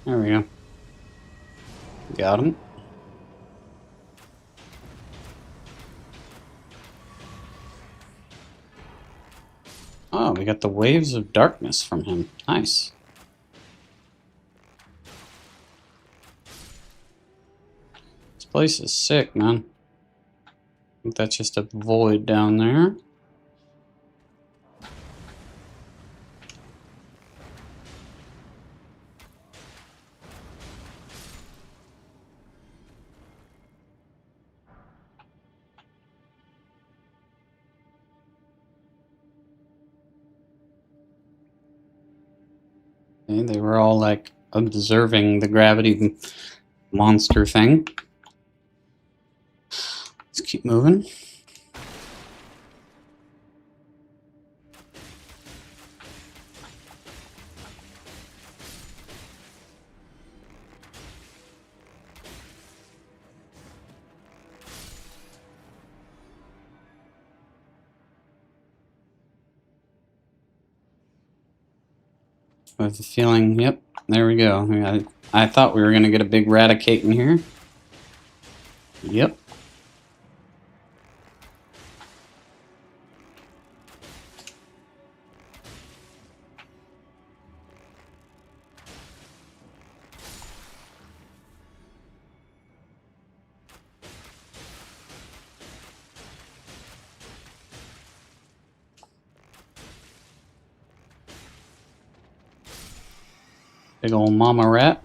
There we go. Got him. Oh, we got the waves of darkness from him. Nice. This place is sick, man. I think that's just a void down there. Okay, they were all like observing the gravity monster thing. Let's keep moving. I have a feeling, yep, there we go. I thought we were going to get a big Raticate in here. Yep. Big old mama rat.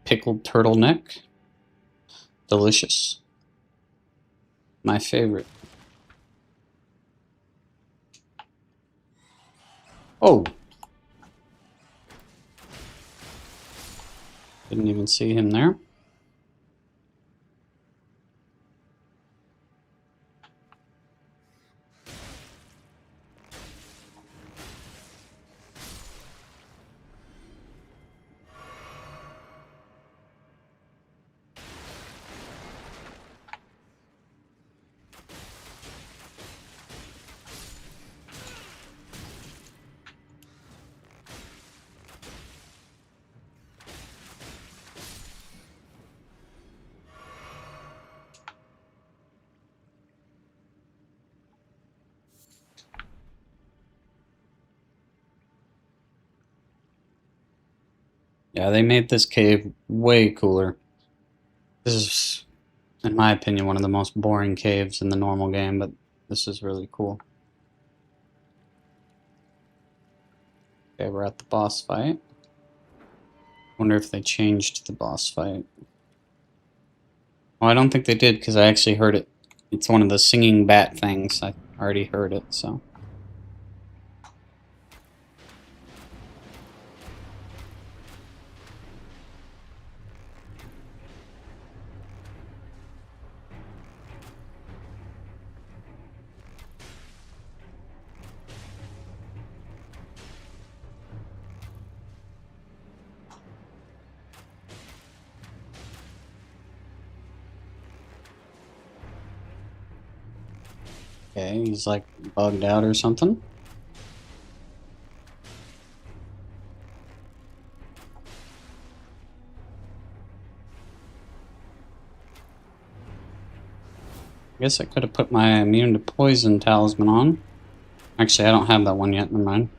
Pickled turtleneck. Delicious. My favorite. Oh! Didn't even see him there. Yeah, they made this cave way cooler. This is, in my opinion, one of the most boring caves in the normal game, but this is really cool. Okay, we're at the boss fight. Wonder if they changed the boss fight. Oh, I don't think they did, because I actually heard it. It's one of the singing bat things. I already heard it, so. Okay, he's like bugged out or something. I guess I could have put my immune to poison talisman on. Actually, I don't have that one yet, never mind.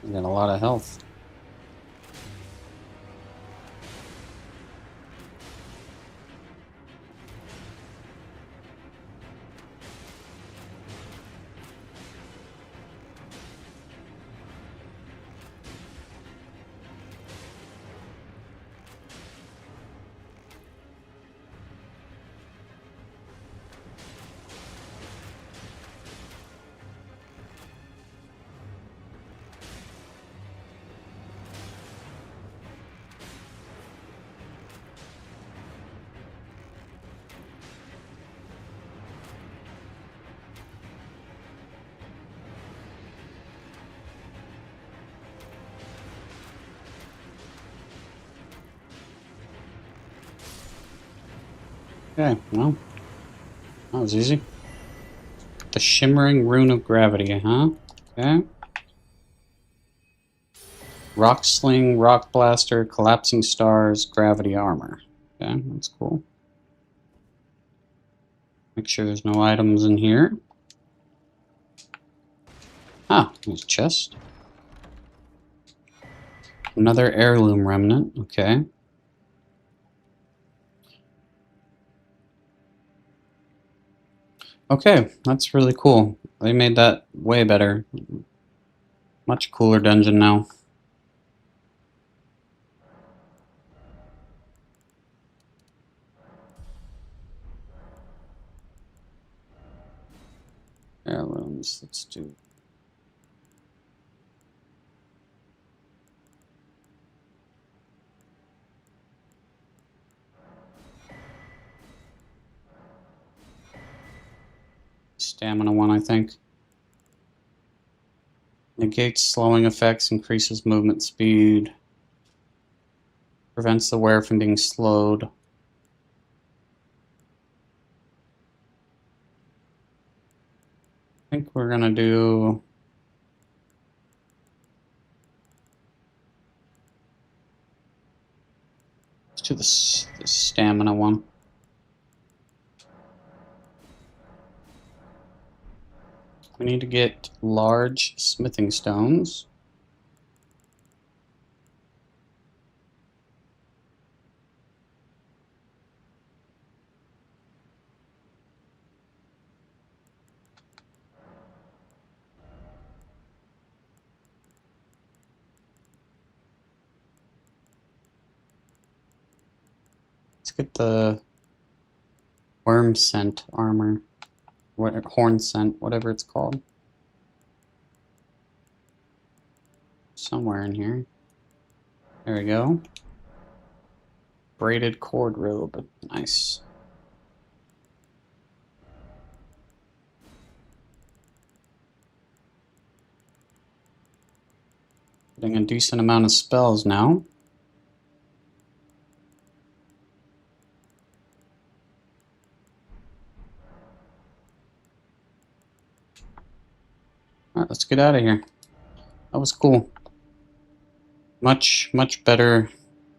I got a lot of health. Okay, well, that was easy. The Shimmering Rune of Gravity, huh? Okay. Rock Sling, Rock Blaster, Collapsing Stars, Gravity Armor. Okay, that's cool. Make sure there's no items in here. Ah, there's a chest. Another heirloom remnant, okay. Okay, that's really cool. They made that way better. Much cooler dungeon now. Heirlooms, let's do. Stamina one, I think. Negates slowing effects, increases movement speed. Prevents the wearer from being slowed. I think we're gonna do. Let's do the stamina one. We need to get large smithing stones. Let's get the worm scent armor. Horn scent, whatever it's called. Somewhere in here. There we go. Braided cord robe. Nice. Getting a decent amount of spells now. Alright, let's get out of here. That was cool. Much better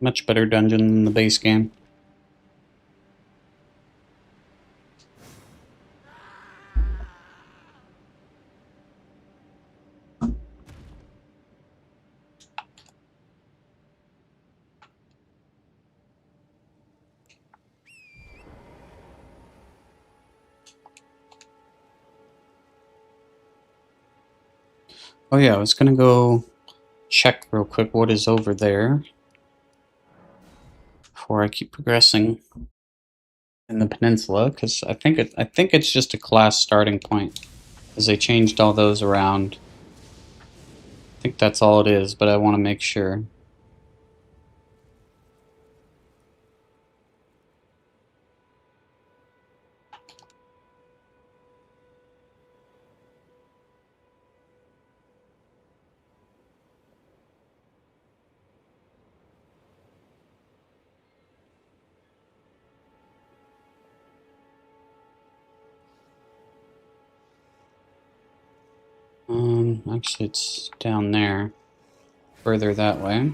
dungeon than the base game. Oh yeah, I was gonna go check real quick what is over there before I keep progressing in the peninsula, because I think it's just a class starting point, because they changed all those around. I think that's all it is, but I want to make sure. Actually, it's down there, further that way.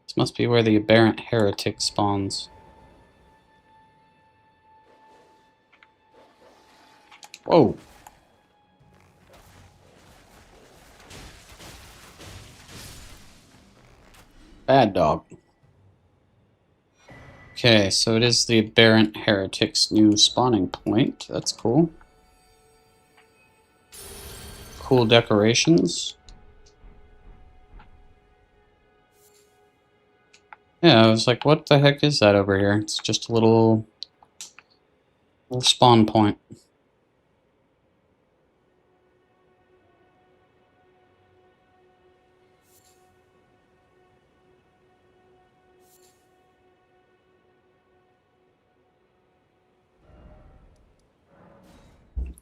This must be where the aberrant heretic spawns. Whoa. Bad dog. Okay, so it is the aberrant heretic's new spawning point. That's cool. Cool decorations. Yeah, I was like, what the heck is that over here? It's just a little spawn point.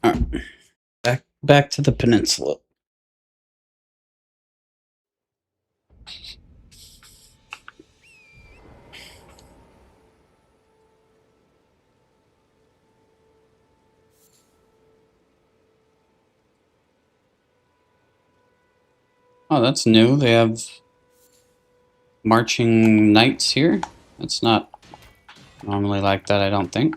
Alright. Back to the peninsula. Oh, that's new. They have marching knights here. That's not normally like that, I don't think.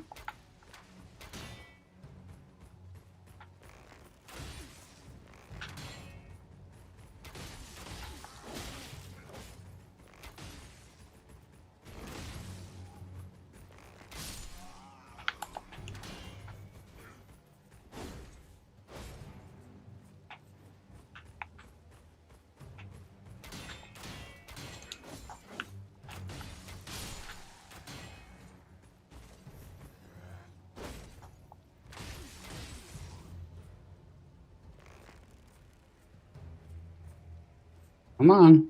Come on.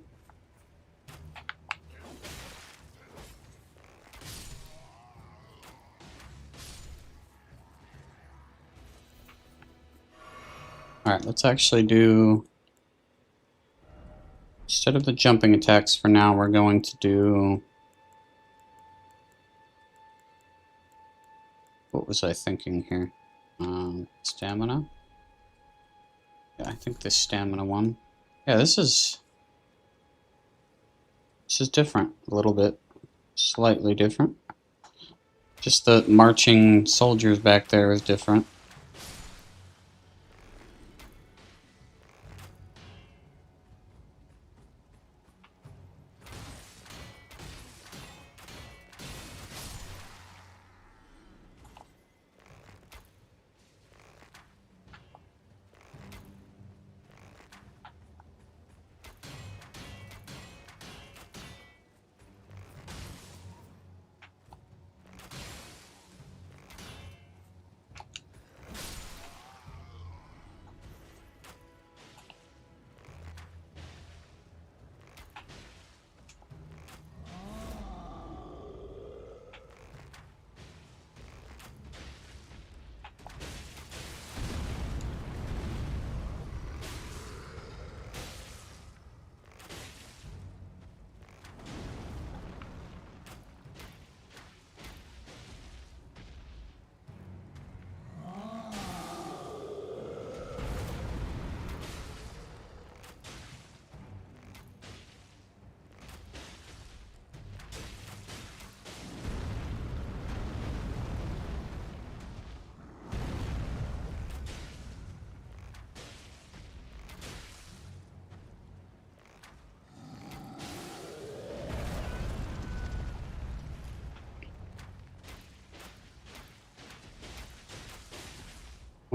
Alright, let's actually do... Instead of the jumping attacks for now, we're going to do... What was I thinking here? Stamina? Yeah, I think this stamina one. Yeah, this is different a little bit. Slightly different. Just the marching soldiers back there is different.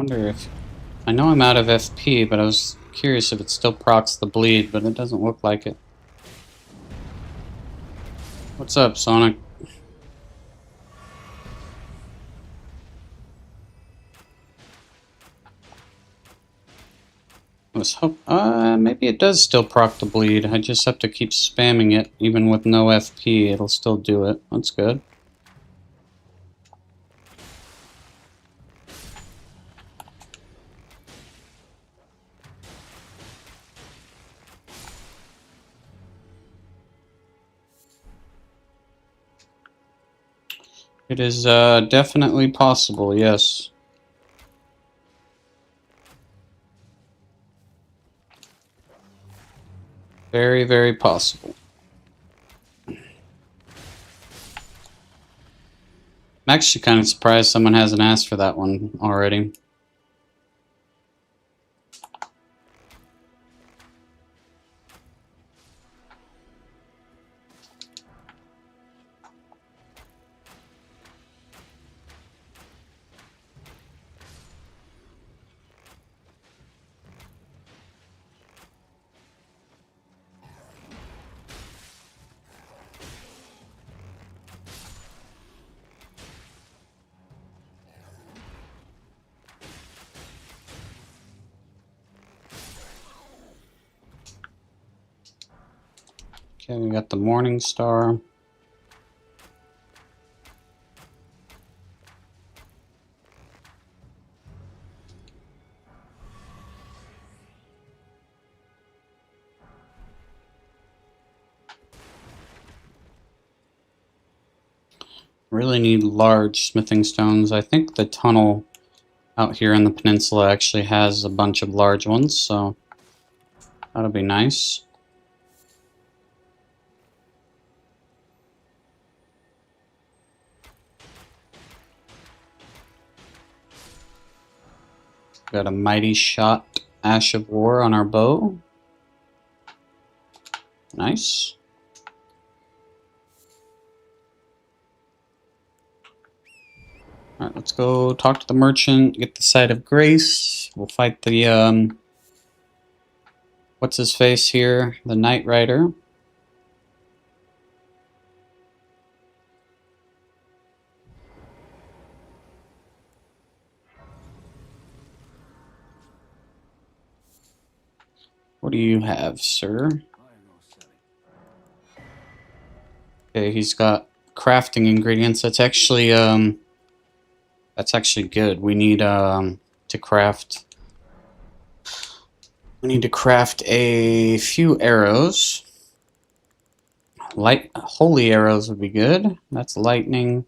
wonder if... I know I'm out of FP, but I was curious if it still procs the bleed, but it doesn't look like it. What's up, Sonic? Let's hope... maybe it does still proc the bleed. I just have to keep spamming it. Even with no FP, it'll still do it. That's good. It is definitely possible, yes. Very, very possible. I'm actually kind of surprised someone hasn't asked for that one already. Okay, we got the Morning Star. Really need large smithing stones. I think the tunnel out here in the peninsula actually has a bunch of large ones, so that'll be nice. Got a Mighty Shot Ash of War on our bow. Nice. Alright, let's go talk to the merchant, get the Site of Grace. We'll fight the, what's his face here? The Knight Rider. What do you have, sir? Okay, he's got crafting ingredients. That's actually good. We need to craft. We need to craft a few arrows. Light holy arrows would be good. That's lightning.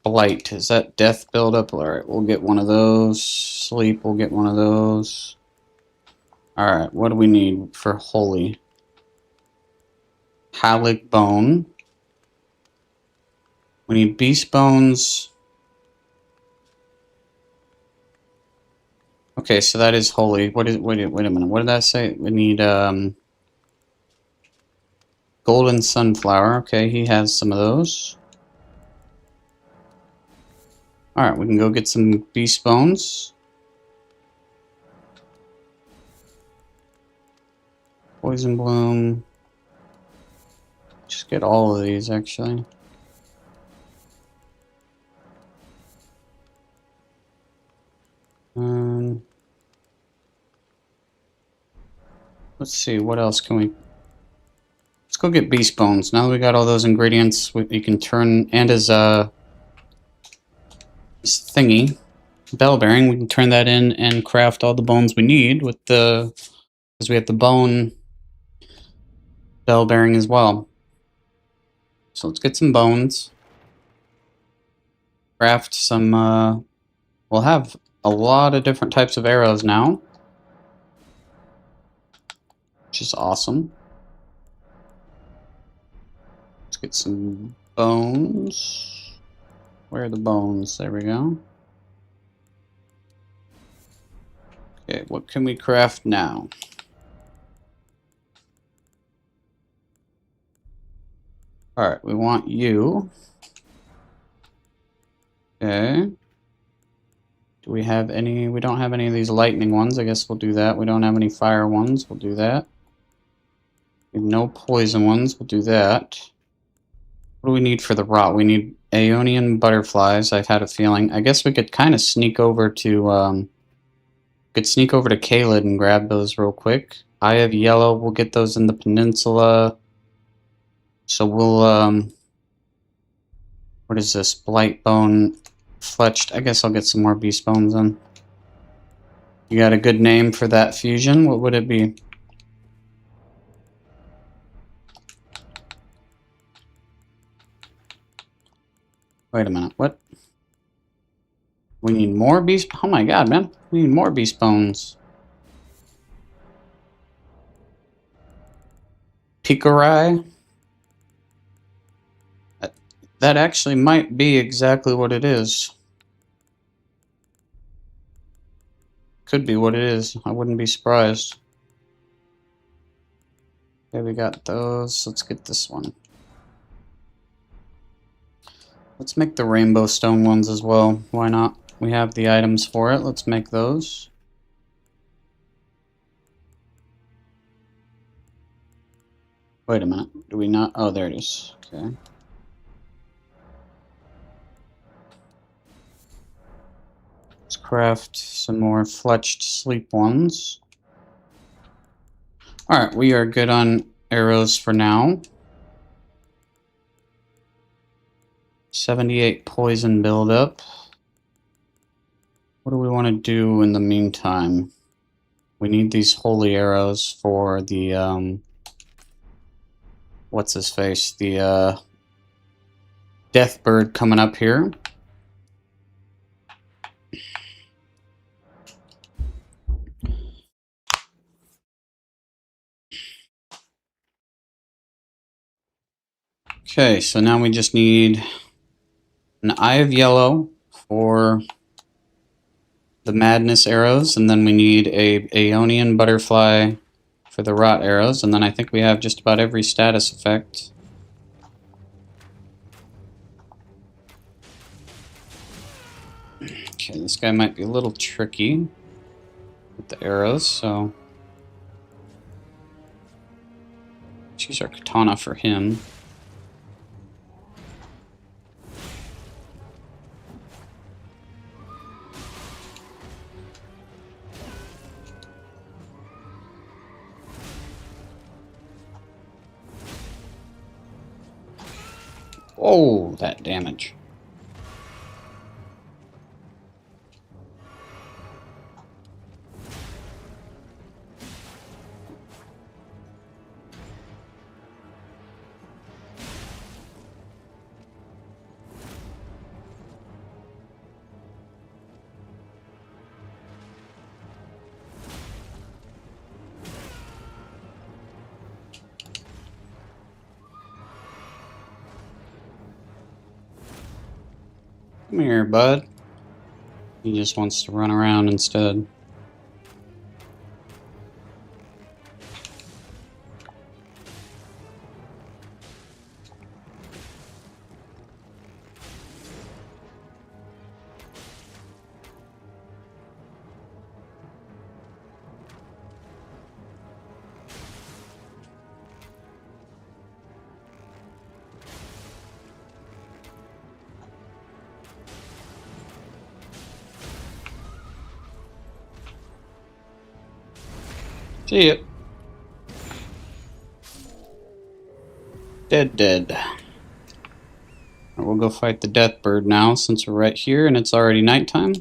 Blight, is that death buildup? Alright, we'll get one of those. Sleep, we'll get one of those. Alright, what do we need for holy? Halic bone. We need beast bones. Okay, so that is holy. What is wait a minute, what did I say? We need golden sunflower. Okay, he has some of those. Alright, we can go get some beast bones. Poison bloom. Just get all of these actually. Let's see, what else can we... Let's go get beast bones. Now that we got all those ingredients, you can turn... And his thingy, bell bearing, we can turn that in and craft all the bones we need with the... Because we have the bone bell bearing as well. So let's get some bones. Craft some... We'll have a lot of different types of arrows now. Which is awesome. Let's get some bones. Where are the bones? There we go. Okay, what can we craft now? Alright, we want you. Okay. Do we have any? We don't have any of these lightning ones. I guess we'll do that. We don't have any fire ones. We'll do that. We have no poison ones. We'll do that. What do we need for the rot? We need Aeonian butterflies. I've had a feeling. I guess we could kind of sneak over to Caelid and grab those real quick. Eye of Yellow. We'll get those in the peninsula. So we'll what is this? Blightbone fletched. I guess I'll get some more beast bones in. You got a good name for that fusion? What would it be? Wait a minute. What? We need more beast. Oh my god, man! We need more beast bones. Pikarai. That actually might be exactly what it is. Could be what it is. I wouldn't be surprised. Okay, we got those. Let's get this one. Let's make the rainbow stone ones as well. Why not? We have the items for it. Let's make those. Wait a minute. Do we not? Oh, there it is. Okay. Let's craft some more fletched sleep ones. Alright, we are good on arrows for now. 78 poison buildup. What do we want to do in the meantime? We need these holy arrows for the, what's his face? The, death bird coming up here. Okay, so now we just need an Eye of Yellow for the Madness arrows, and then we need a Aeonian butterfly for the Rot arrows, and then I think we have just about every status effect. Okay, this guy might be a little tricky with the arrows, so let's use our katana for him. Oh, that damage. Come here, bud. He just wants to run around instead. See ya. Dead. Alright, we'll go fight the death bird now since we're right here and it's already nighttime.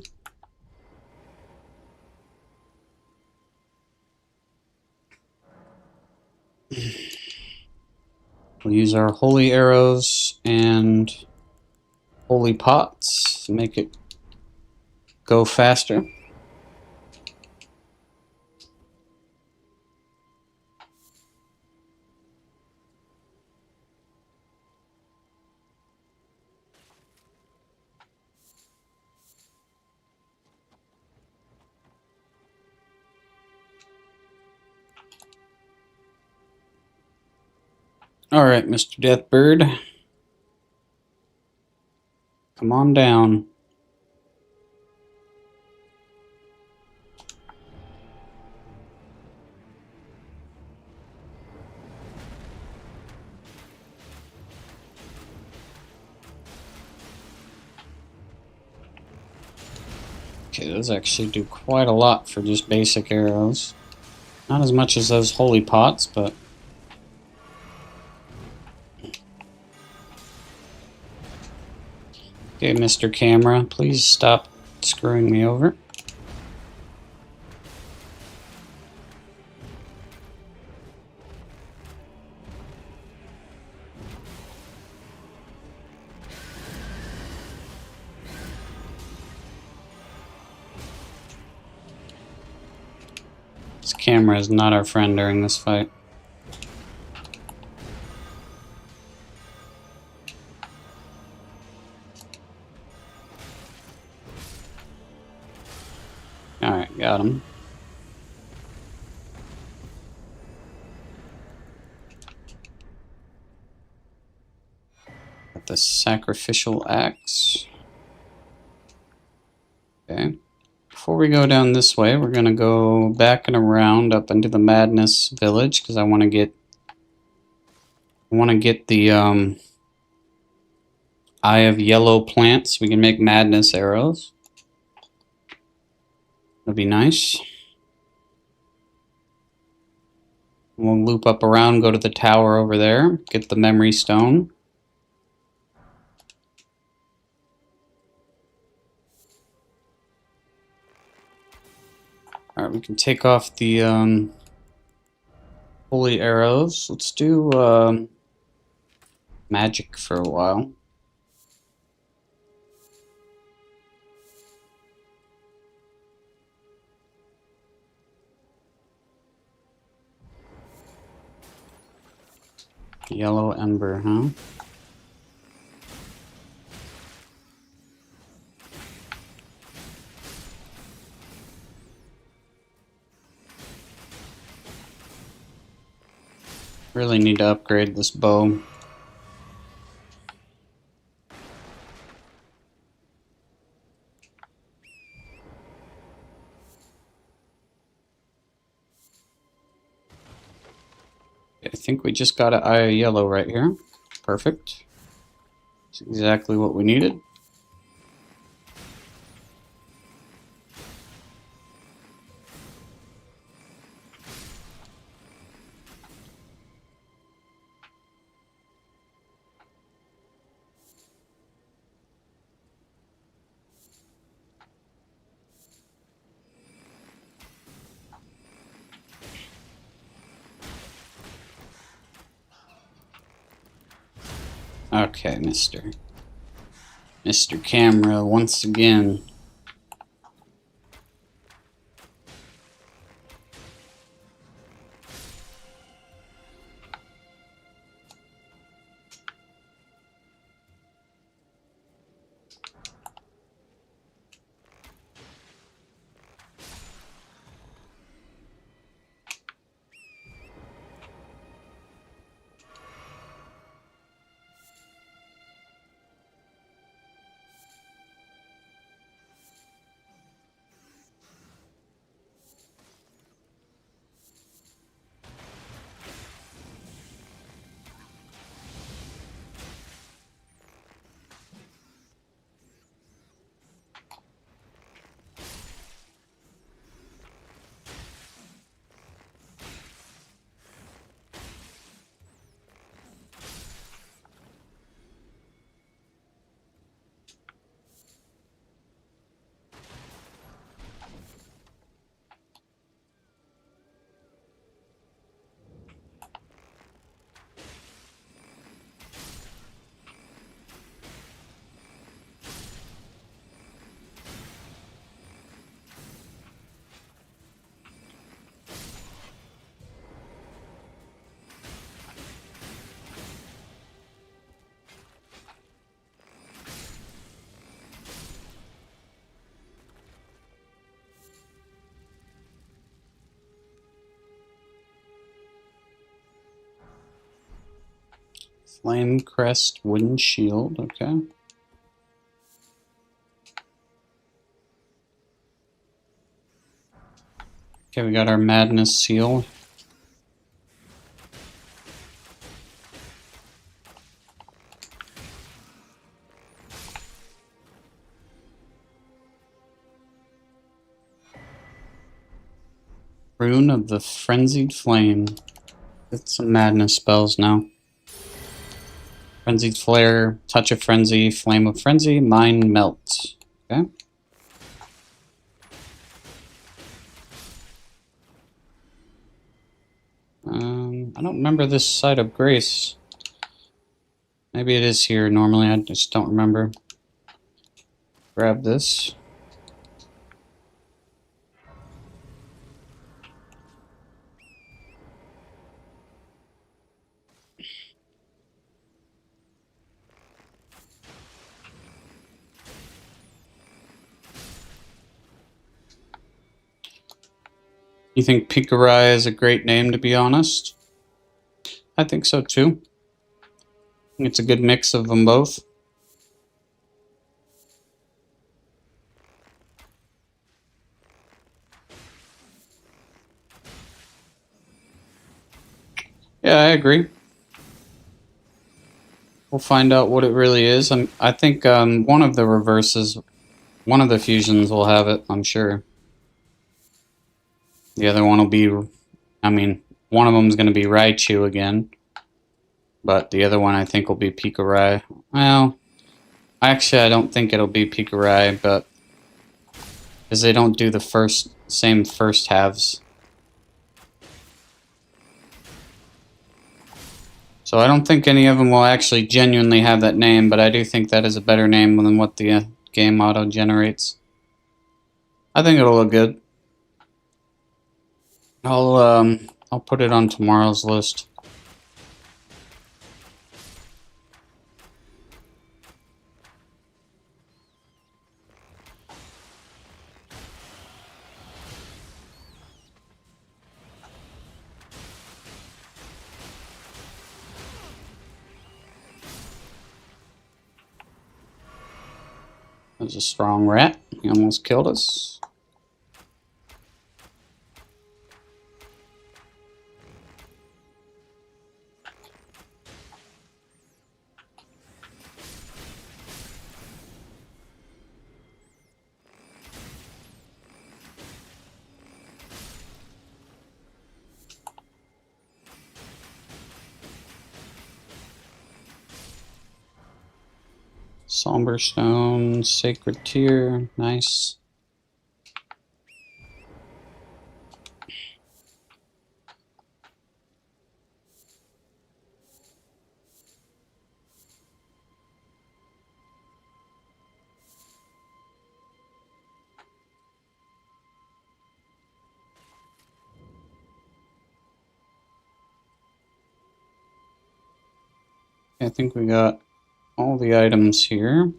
We'll use our holy arrows and holy pots to make it go faster. Alright, Mr. Deathbird. Come on down. Okay, those actually do quite a lot for just basic arrows. Not as much as those holy pots, but... Okay, Mr. Camera, please stop screwing me over. This camera is not our friend during this fight. Alright, got him. Got the sacrificial axe. Okay. Before we go down this way, we're gonna go back and around up into the Madness Village because I want to get the Eye of Yellow plant so we can make Madness arrows. That'd be nice. We'll loop up around, go to the tower over there, get the memory stone. Alright, we can take off the holy arrows. Let's do magic for a while. Yellow ember, huh? Really need to upgrade this bow. I think we just got an eye of yellow right here. Perfect. That's exactly what we needed. Okay, Mr. Camera, once again. Flame crest, wooden shield, okay. Okay, we got our madness seal. Rune of the Frenzied Flame. Get some madness spells now. Frenzied Flare, Touch of Frenzy, Flame of Frenzy, Mind Melt. Okay. I don't remember this site of grace. Maybe it is here normally, I just don't remember. Grab this. You think Pikarai is a great name, to be honest? I think so too. It's a good mix of them both. Yeah, I agree. We'll find out what it really is. I think one of the reverses, one of the fusions will have it, I'm sure. The other one will be, I mean, one of them is going to be Raichu again. But the other one I think will be Pikarai. Well, actually I don't think it'll be Pikarai, but because they don't do the same first halves. So I don't think any of them will actually genuinely have that name, but I do think that is a better name than what the game auto generates. I think it'll look good. I'll put it on tomorrow's list. There's a strong rat. He almost killed us. Somber Stone, Sacred Tear, nice. I think we got all the items here.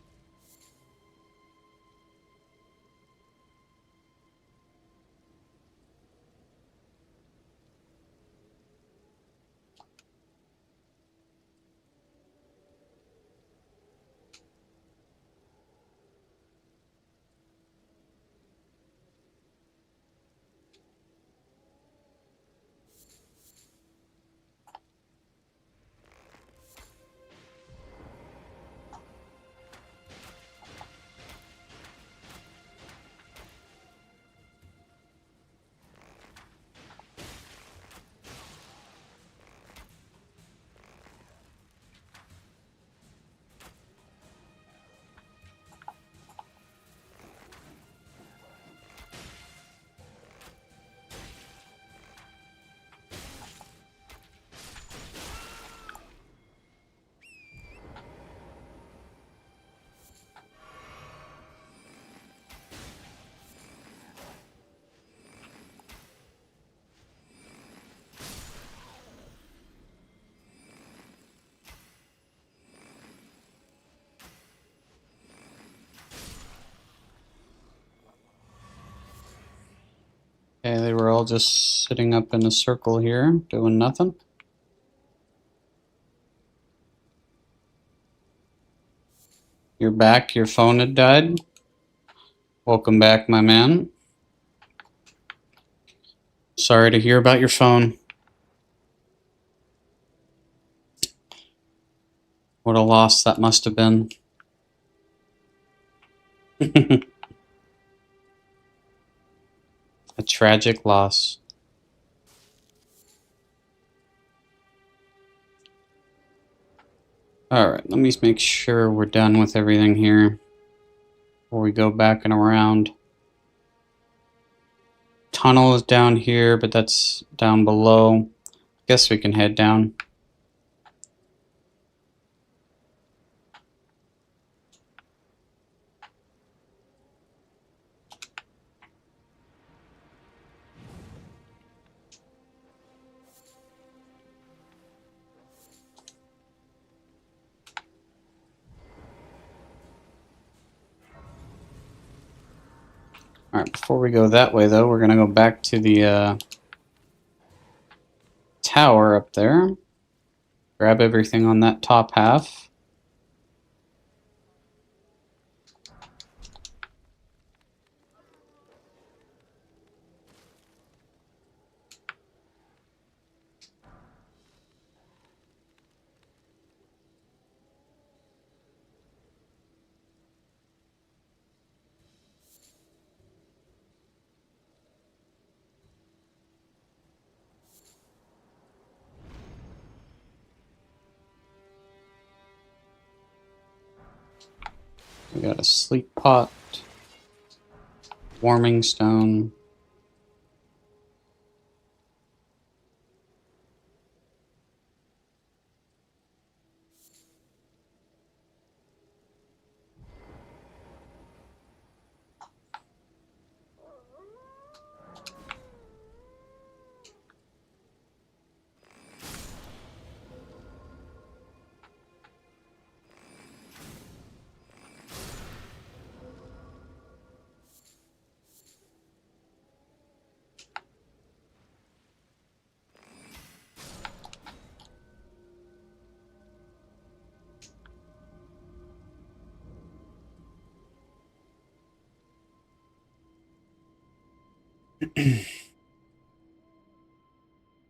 Okay, they were all just sitting up in a circle here, doing nothing. You're back, your phone had died. Welcome back, my man. Sorry to hear about your phone. What a loss that must have been. A tragic loss. Alright, let me just make sure we're done with everything here before we go back and around. Tunnel is down here, but that's down below. Guess we can head down. Alright, before we go that way though, we're gonna go back to the tower up there. Grab everything on that top half. We got a sleep pot, warming stone.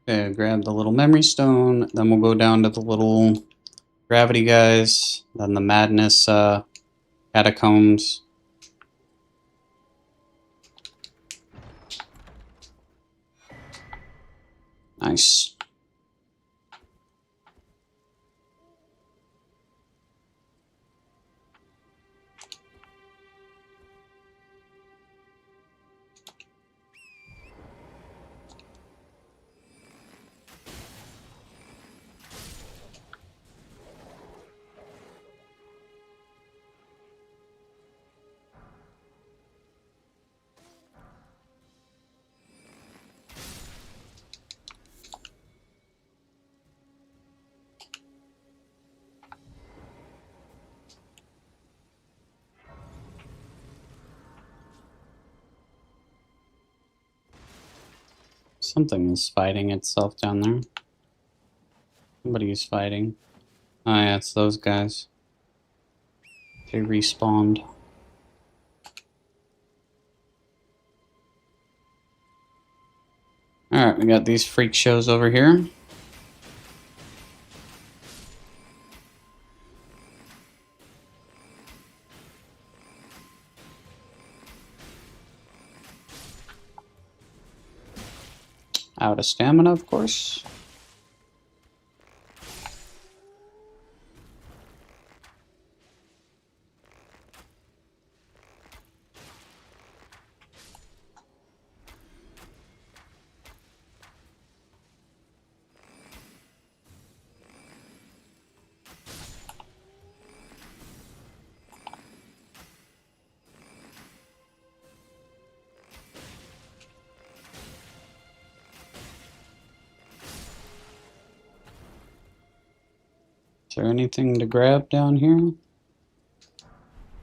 Okay, grab the little memory stone, then we'll go down to the little gravity guys, then the madness catacombs. Nice. Something is fighting itself down there. Somebody is fighting. Oh yeah, it's those guys. They respawned. Alright, we got these freak shows over here. Out of stamina, of course. Is there anything to grab down here?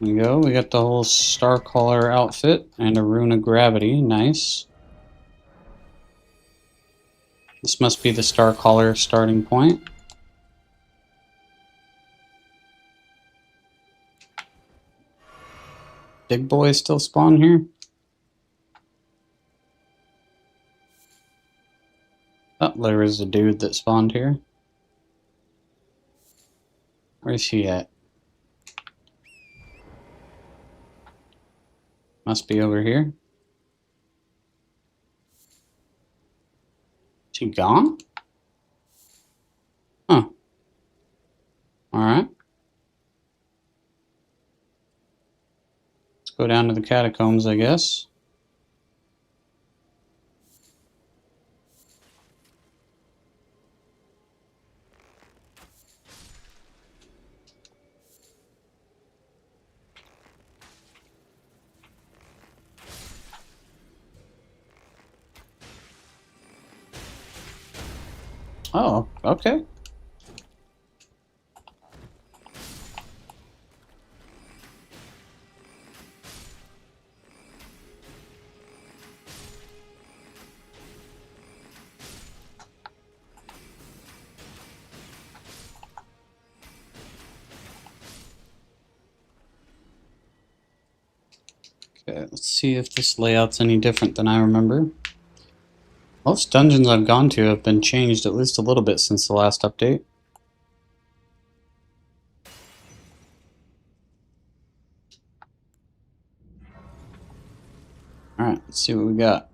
There we go. We got the whole Starcaller outfit and a rune of gravity. Nice. This must be the Starcaller starting point. Big boys still spawn here? Oh, there is a dude that spawned here. Where's he at? Must be over here. Is he gone? Huh. Alright. Go down to the catacombs, I guess. Oh, okay. Okay, let's see if this layout's any different than I remember. Most dungeons I've gone to have been changed at least a little bit since the last update. Alright, let's see what we got.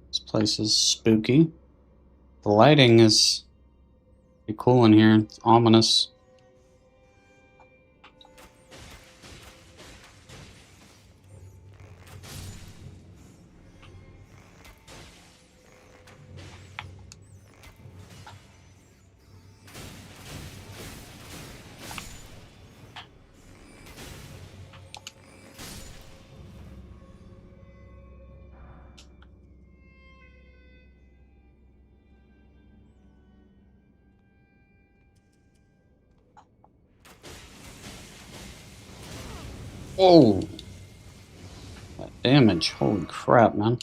This place is spooky. The lighting is pretty cool in here. It's ominous. Oh! That damage. Holy crap, man.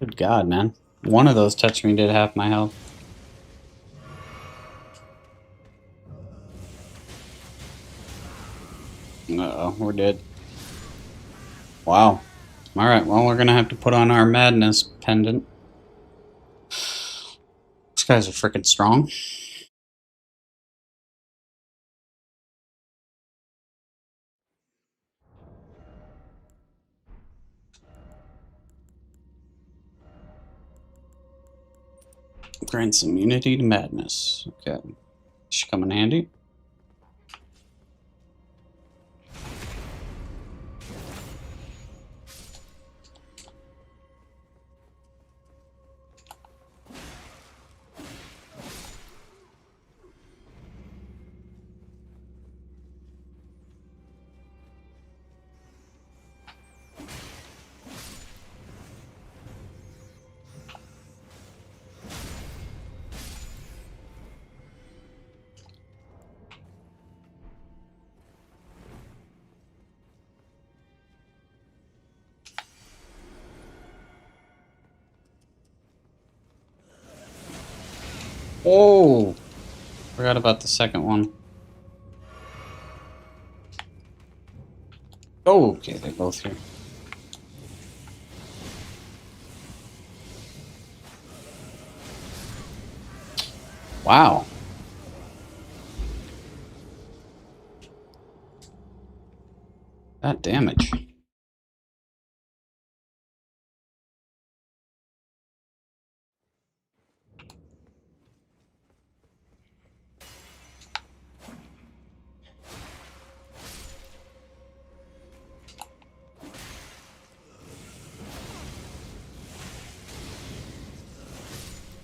Good God, man. One of those touched me did half my health. Uh-oh, we're dead. Wow. Alright, well, we're gonna have to put on our madness pendant. These guys are freaking strong. Grants immunity to madness. Okay. Should come in handy. Oh! Forgot about the second one. Oh, okay, they're both here. Wow. That damage.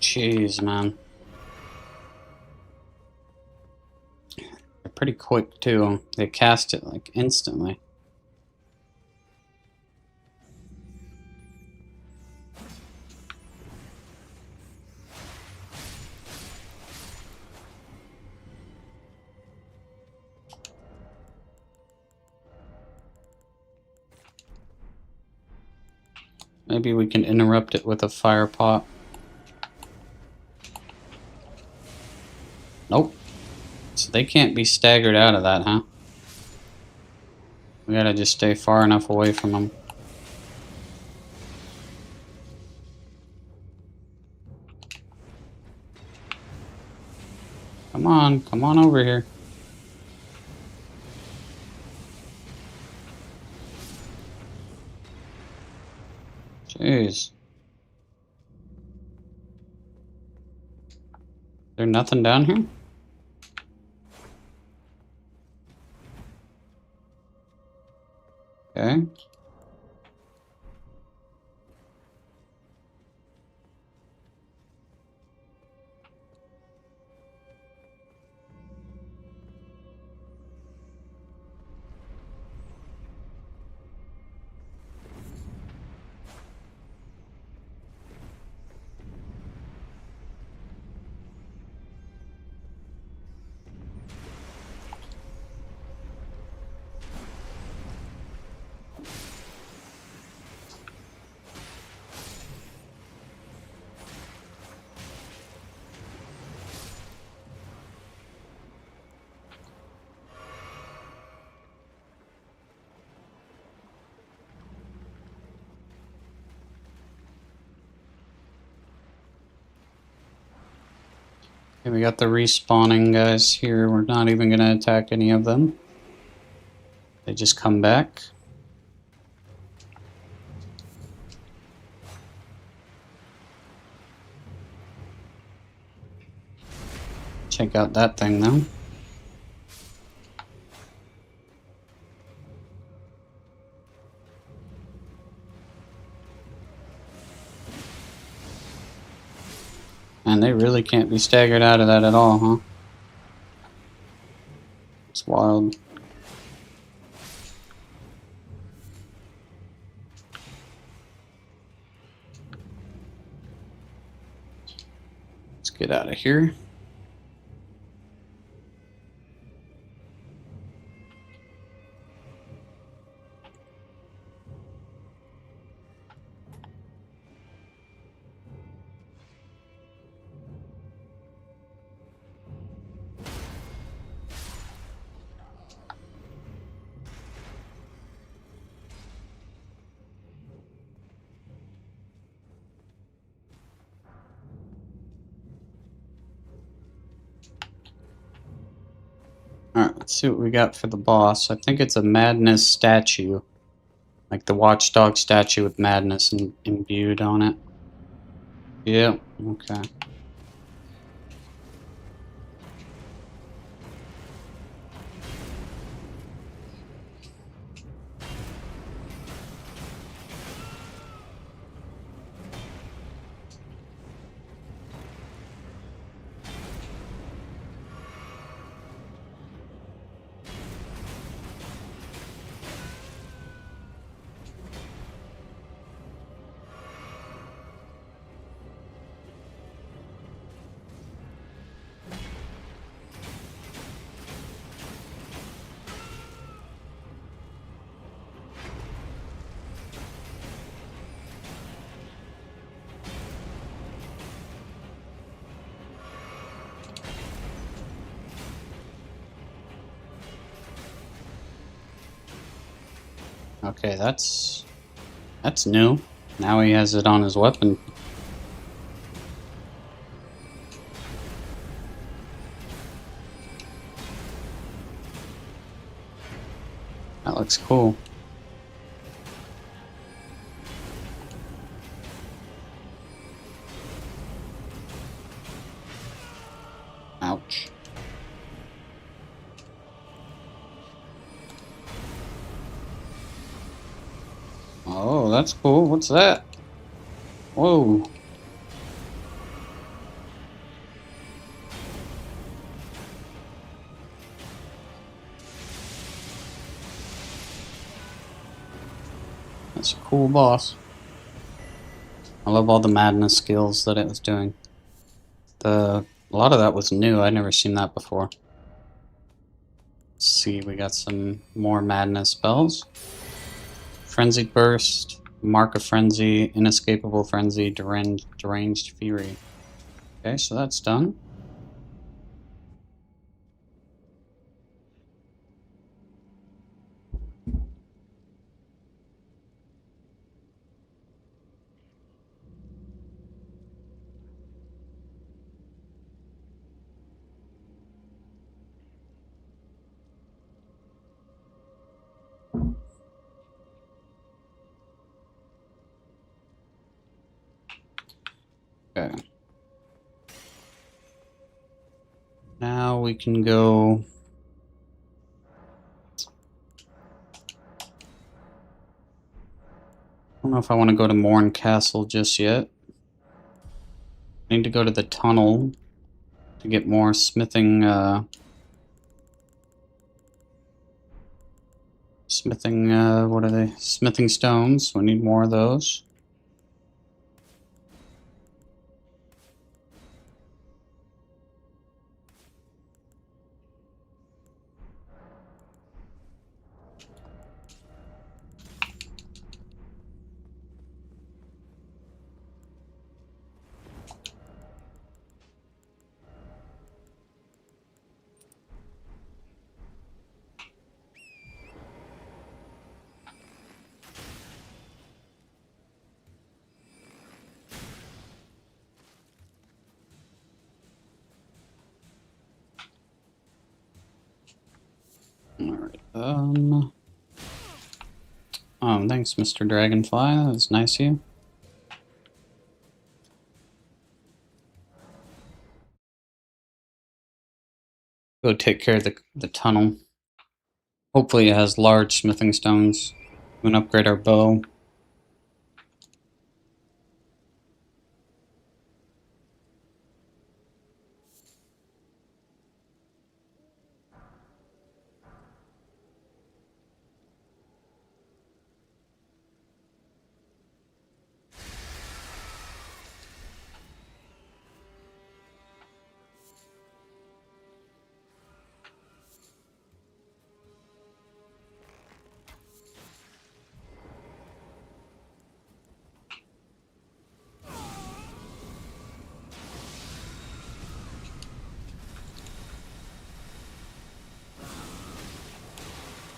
Jeez, man. They're pretty quick, too. They cast it, like, instantly. Maybe we can interrupt it with a fire pot. So they can't be staggered out of that, huh? We gotta just stay far enough away from them. Come on over here. Jeez. There nothing down here? Okay. Okay, we got the respawning guys here. We're not even gonna attack any of them. They just come back. Check out that thing though. And they really can't be staggered out of that at all, huh? It's wild. Let's get out of here. Alright, let's see what we got for the boss. I think it's a madness statue. Like the watchdog statue with madness imbued on it. Yeah, okay. Okay, that's new. Now he has it on his weapon. That looks cool. Ouch. Oh, that's cool. What's that? Whoa. That's a cool boss. I love all the madness skills that it was doing. A lot of that was new. I'd never seen that before. Let's see, we got some more madness spells. Frenzied Burst, Mark of Frenzy, Inescapable Frenzy, Deranged Fury. Okay, so that's done. we can go... I don't know if I want to go to Morn Castle just yet. I need to go to the tunnel to get more smithing, what are they? Smithing stones. We need more of those. Alright, oh, thanks, Mr. Dragonfly. That was nice of you. Go take care of the tunnel. Hopefully it has large smithing stones. We can upgrade our bow.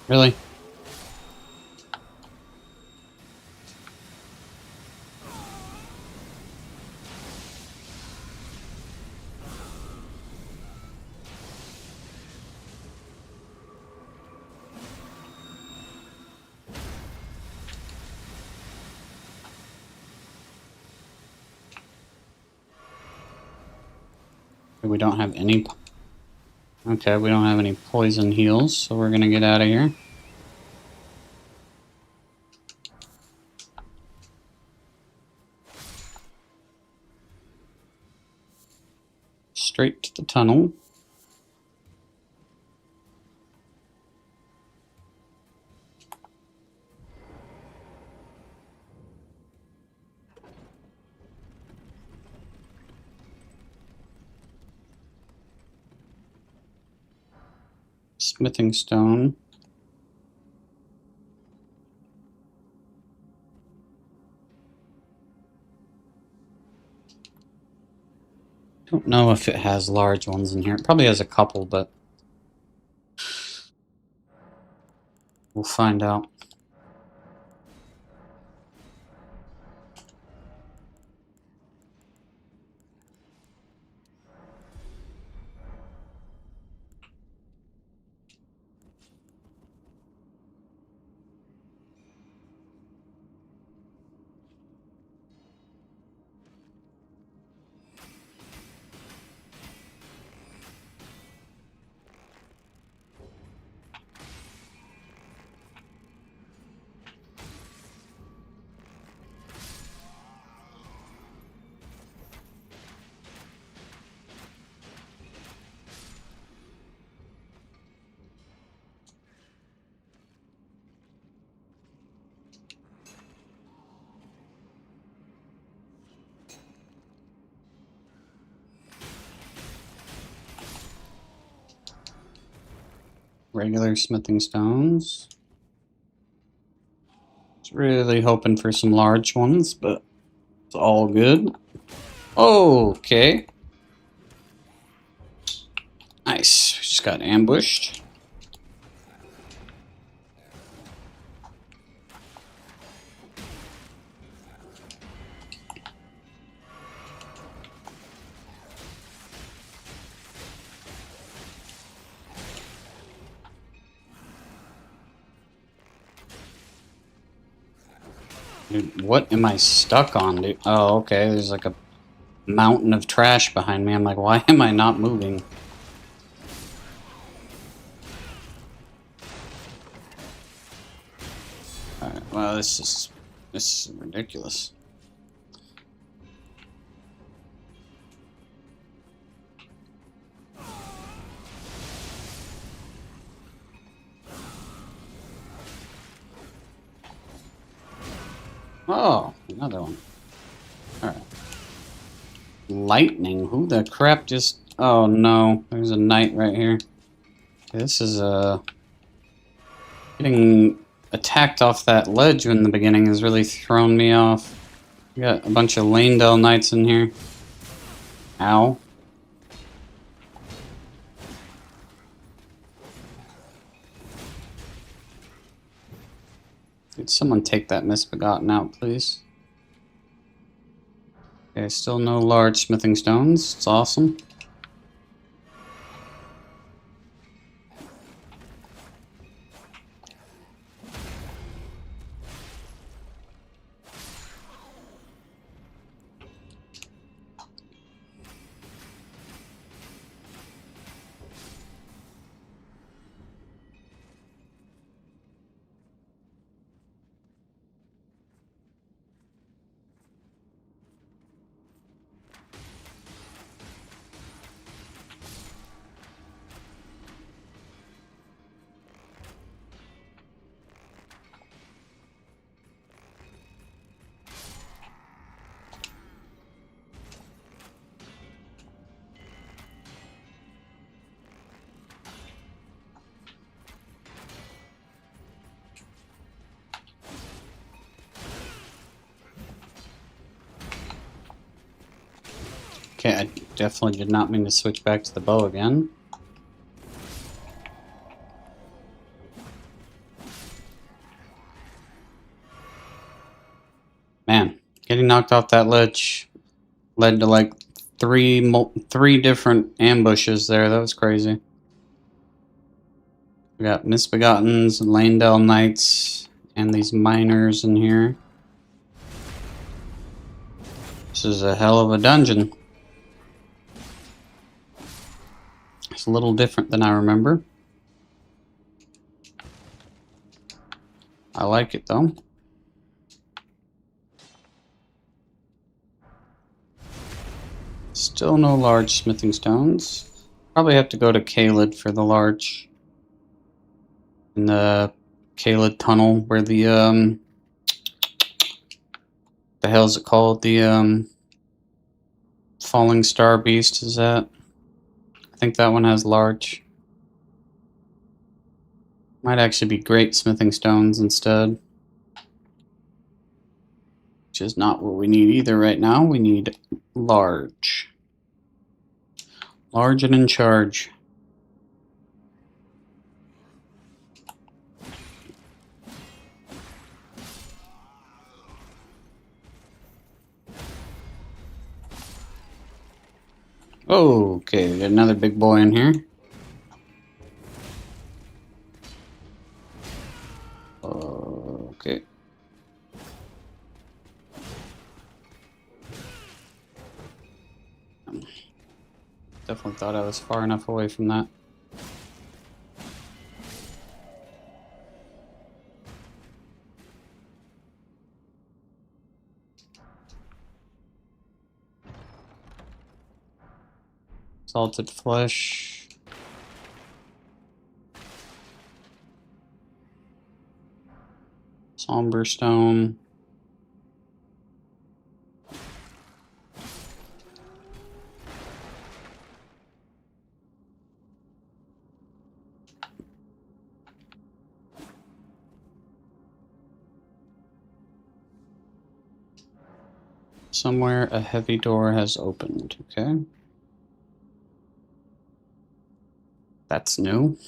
Really? We don't have any... Okay, we don't have any poison heals, so we're gonna get out of here. Straight to the tunnel. Smithing stone. Don't know if it has large ones in here. It probably has a couple, but we'll find out. Regular smithing stones. Just really hoping for some large ones, but it's all good. Okay. Nice. Just got ambushed. Dude, what am I stuck on, dude? Oh, okay. There's like a mountain of trash behind me. I'm like, why am I not moving? Wow, this is ridiculous. Oh, another one. All right. Lightning. Who the crap just? Oh no, there's a knight right here. This is getting attacked off that ledge in the beginning has really thrown me off. We got a bunch of Lanedale knights in here. Ow. Did someone take that misbegotten out, please? Okay, still no large smithing stones. It's awesome. Okay, I definitely did not mean to switch back to the bow again. Man, getting knocked off that ledge led to like three different ambushes there. That was crazy. We got Misbegottens, Lanedale Knights, and these miners in here. This is a hell of a dungeon. It's a little different than I remember. I like it though. Still no large smithing stones. Probably have to go to Caelid for the large. In the Caelid tunnel where the hell is it called? The Falling Star Beast is at. I think that one has large. Might actually be great smithing stones instead. Which is not what we need either right now. We need large. Large and in charge. Okay, we got another big boy in here. Okay. Definitely thought I was far enough away from that. Salted flesh. Somber stone. Somewhere a heavy door has opened, okay? That's new.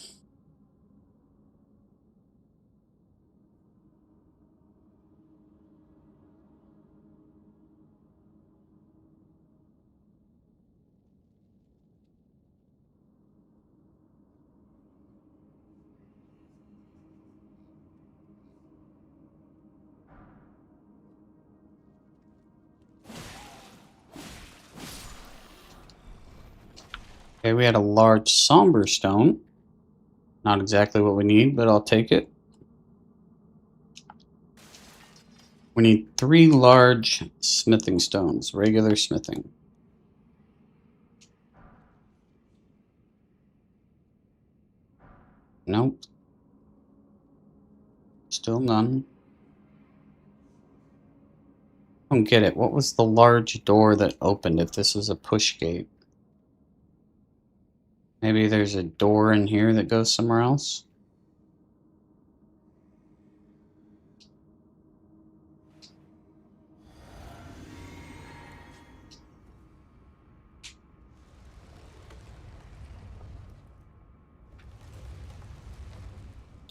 Okay, we had a large somber stone. Not exactly what we need, but I'll take it. We need 3 large smithing stones, regular smithing. Nope. Still none. I don't get it. What was the large door that opened if this is a push gate? Maybe there's a door in here that goes somewhere else?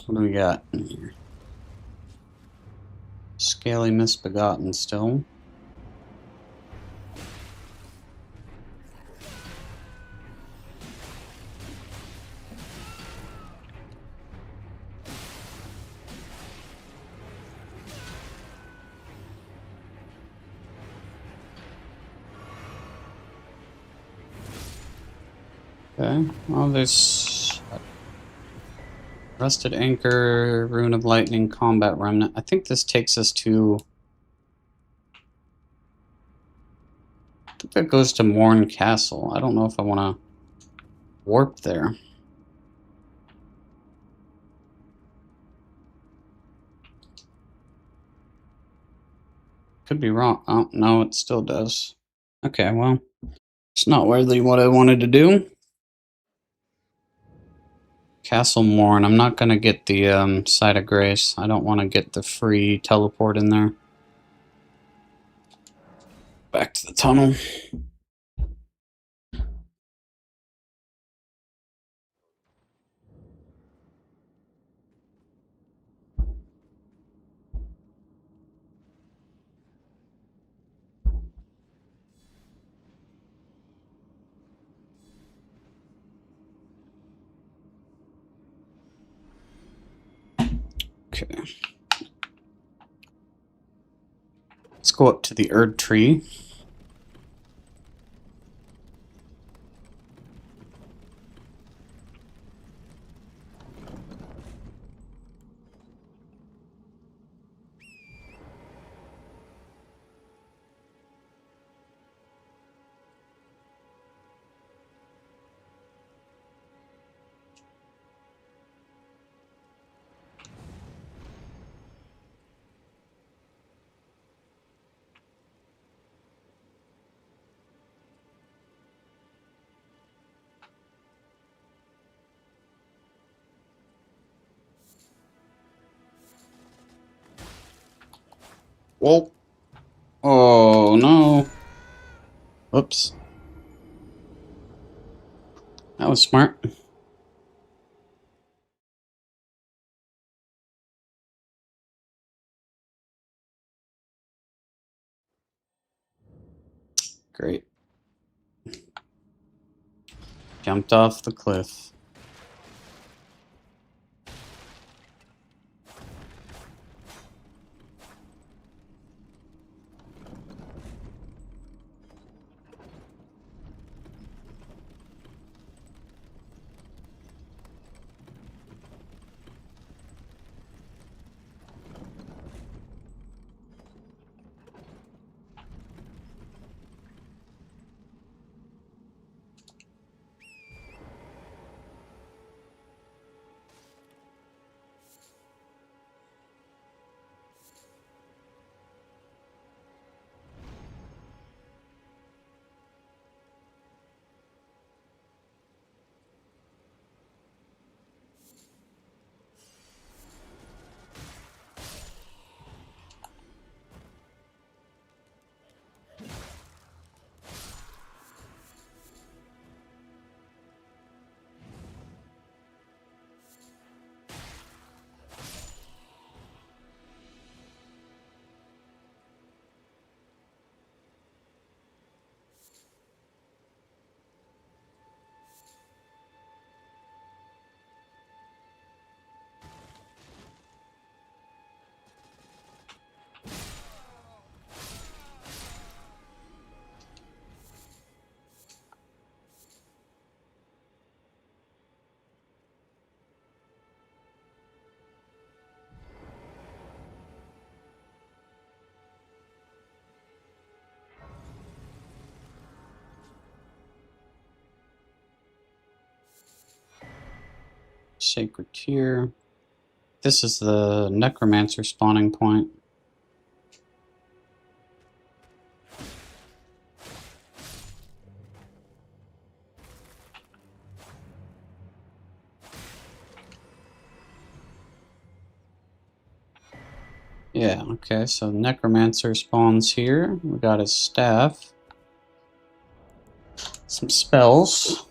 What do we got in here? Scaly misbegotten still. Okay, well there's Rusted Anchor, Rune of Lightning, Combat Remnant. I think this takes us to... I think that goes to Morn Castle. I don't know if I want to warp there. Could be wrong. Oh, no, it still does. Okay, well, it's not really what I wanted to do. Castle Morn. I'm not going to get the Site of Grace. I don't want to get the free teleport in there. Back to the tunnel. Okay. Let's go up to the Erd Tree. Whoa. Oh, no. Oops. That was smart. Great. Jumped off the cliff. sacred tear. This is the necromancer spawning point. Yeah, okay, so necromancer spawns here. We got his staff. Some spells.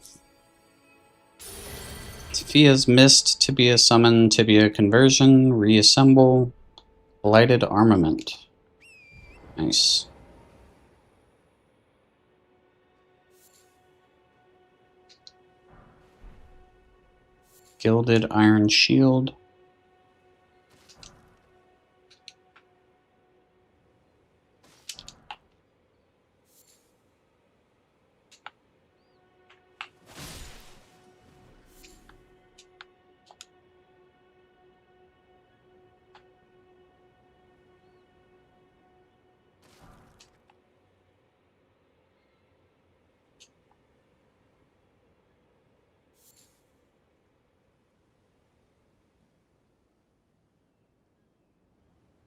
Sophia's Mist, Tibia Summon, Tibia Conversion, Reassemble, Blighted Armament. Nice. Gilded Iron Shield.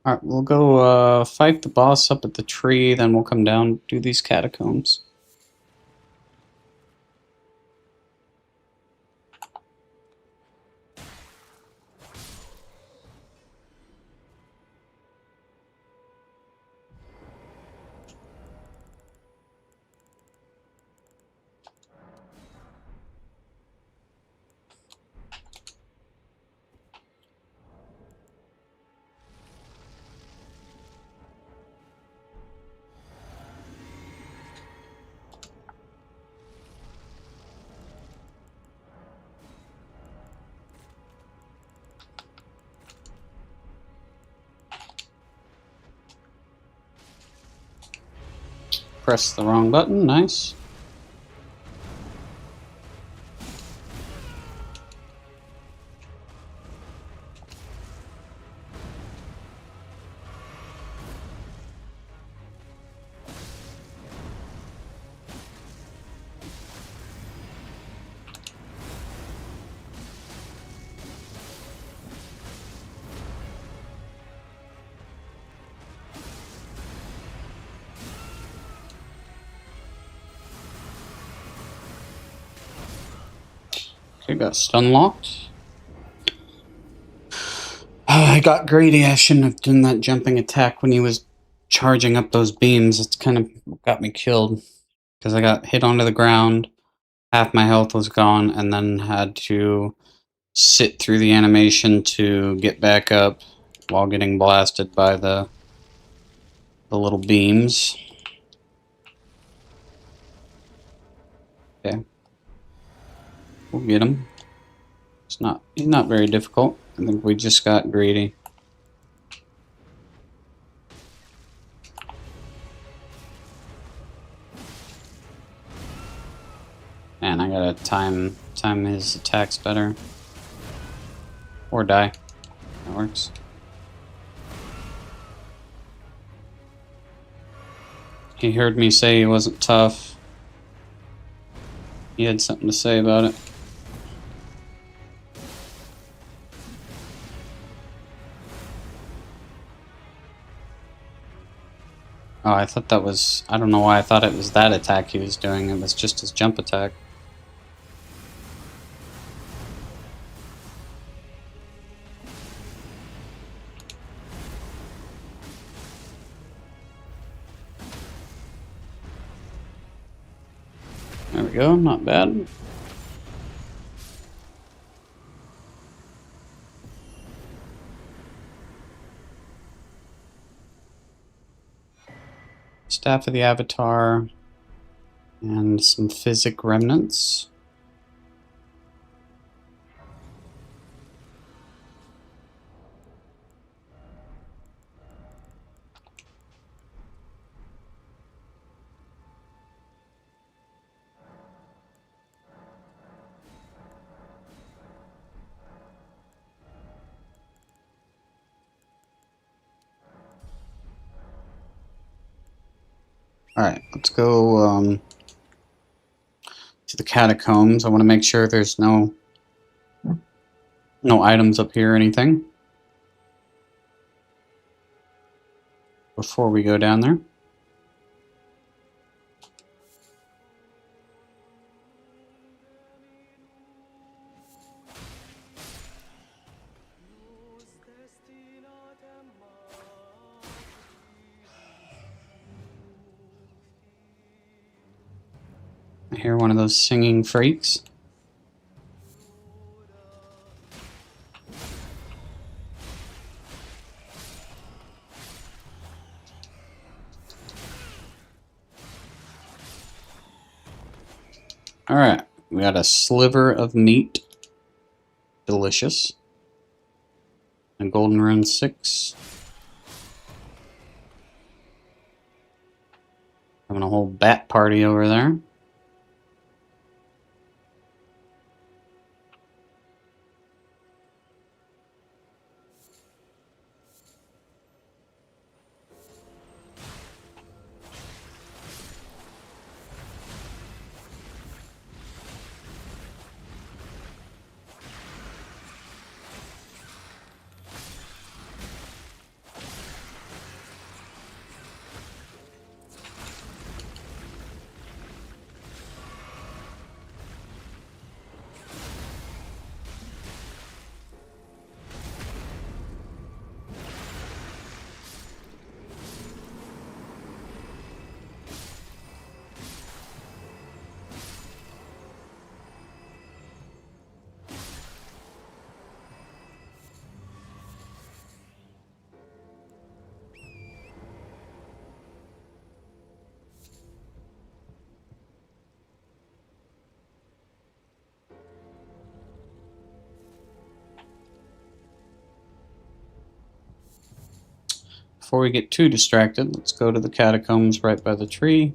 Alright, we'll go fight the boss up at the tree, then we'll come down, do these catacombs. Press the wrong button, nice. Okay, got stun locked. I got greedy. I shouldn't have done that jumping attack when he was charging up those beams. It's kind of got me killed because I got hit onto the ground. Half my health was gone, and then had to sit through the animation to get back up while getting blasted by the little beams. Okay. We'll get him. He's not very difficult. I think we just got greedy. Man, I gotta time his attacks better. Or die. That works. He heard me say he wasn't tough. He had something to say about it. Oh, I thought that was... I don't know why I thought it was that attack he was doing. It was just his jump attack. There we go, not bad. Staff of the Avatar, and some Physic Remnants. Alright, let's go to the catacombs. I want to make sure there's no No items up here or anything. Before we go down there. I hear one of those singing freaks. Alright, we got a sliver of meat. Delicious. And golden rune 6. Having a whole bat party over there. Before we get too distracted, let's go to the catacombs right by the tree.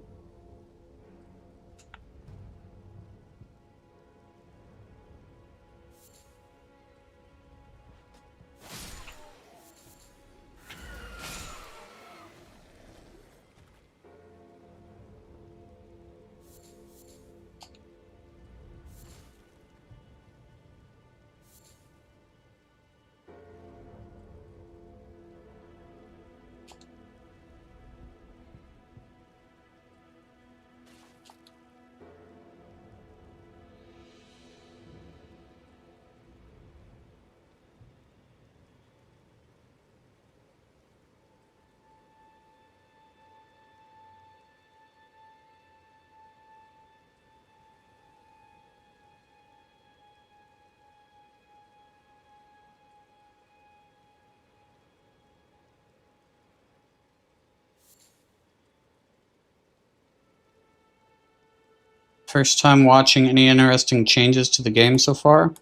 First time watching any interesting changes to the game so far?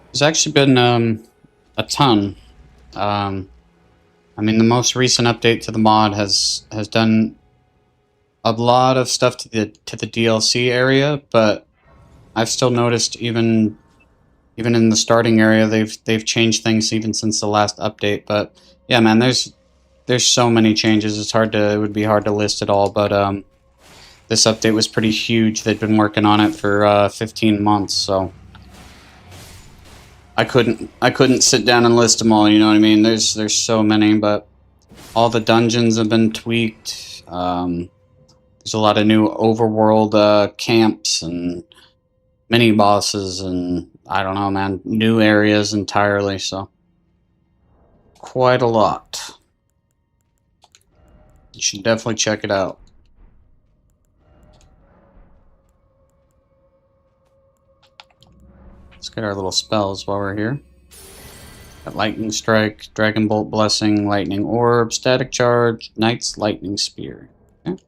There's actually been a ton. I mean, the most recent update to the mod has done a lot of stuff to the DLC area, but I've still noticed even in the starting area they've changed things even since the last update. But yeah, man, there's so many changes. It would be hard to list it all, but this update was pretty huge. They'd been working on it for 15 months, so I couldn't sit down and list them all. You know what I mean? There's so many, but all the dungeons have been tweaked. There's a lot of new overworld camps and mini bosses, and I don't know, man, new areas entirely. So quite a lot. You should definitely check it out. Let's get our little spells while we're here. Got Lightning Strike, Dragon Bolt Blessing, Lightning Orb, Static Charge, Knight's Lightning Spear. Okay.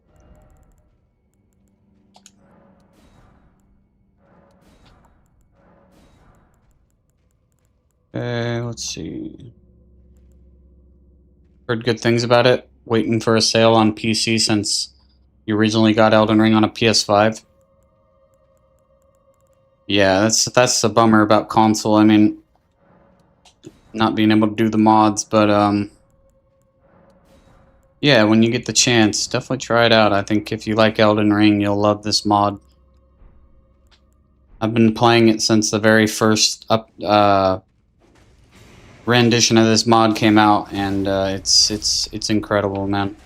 Okay, let's see. Heard good things about it. Waiting for a sale on PC since you originally got Elden Ring on a PS5. Yeah, that's a bummer about console. I mean, not being able to do the mods, but yeah, when you get the chance, definitely try it out. I think if you like Elden Ring, you'll love this mod. I've been playing it since the very first rendition of this mod came out, and it's incredible, man.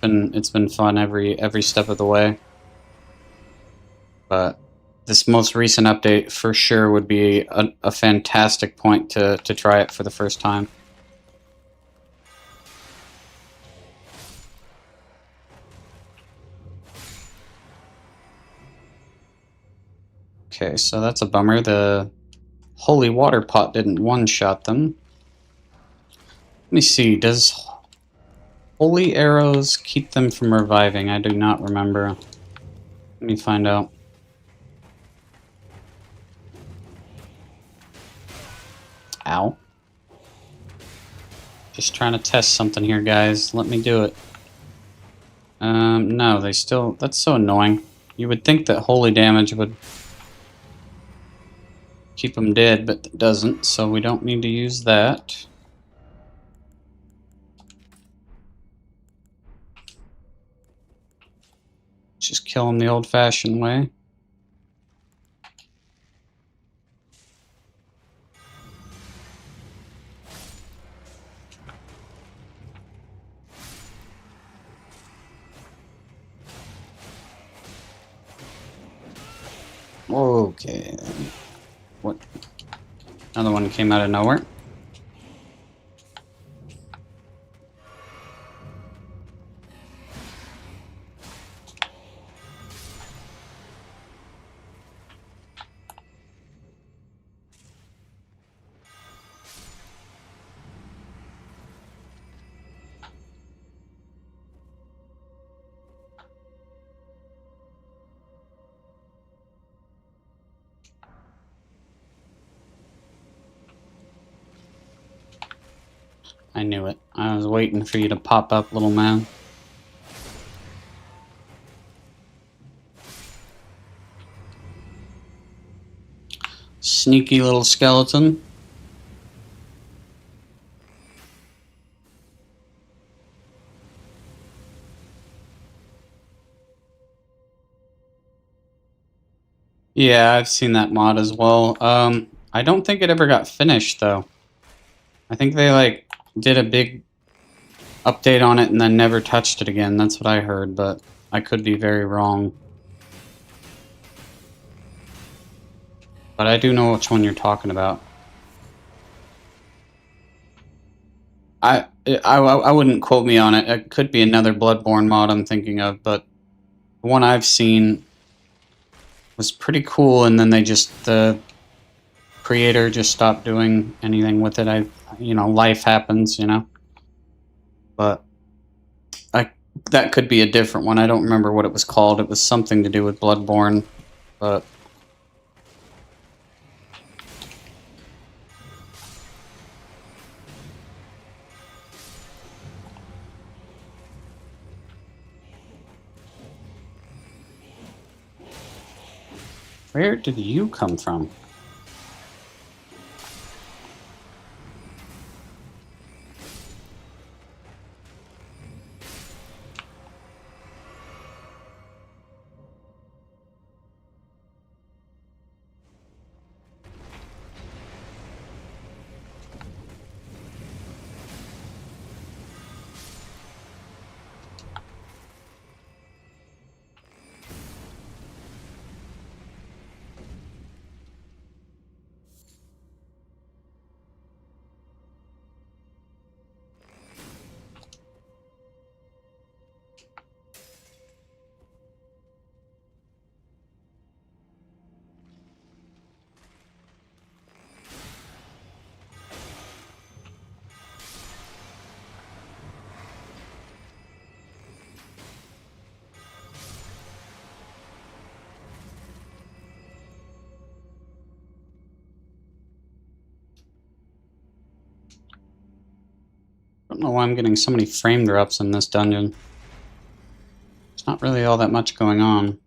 It's been fun every step of the way. But this most recent update for sure would be a fantastic point to try it for the first time. Okay, so that's a bummer. The holy water pot didn't one-shot them. Let me see, does holy arrows keep them from reviving? I do not remember. Let me find out. Ow. Just trying to test something here, guys. Let me do it. No, they still... That's so annoying. You would think that holy damage would keep them dead, but it doesn't, so we don't need to use that. Just kill them the old-fashioned way. Okay. What? Another one came out of nowhere. I knew it. I was waiting for you to pop up, little man. Sneaky little skeleton. Yeah, I've seen that mod as well. I don't think it ever got finished, though. I think they, like, did a big update on it and then never touched it again. That's what I heard, but I could be very wrong. But I do know which one you're talking about. I wouldn't quote me on it. It could be another Bloodborne mod I'm thinking of, but the one I've seen was pretty cool, and then the creator just stopped doing anything with it. Life happens, But that could be a different one. I don't remember what it was called. It was something to do with Bloodborne, but... Where did you come from? I don't know why I'm getting so many frame drops in this dungeon. There's not really all that much going on.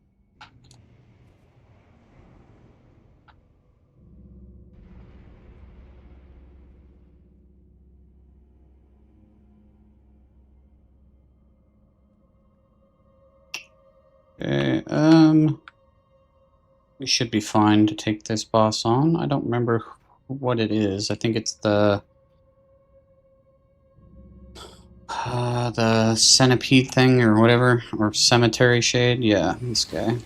Okay, we should be fine to take this boss on. I don't remember what it is. I think it's the The centipede thing or whatever, or cemetery shade. Yeah, this guy.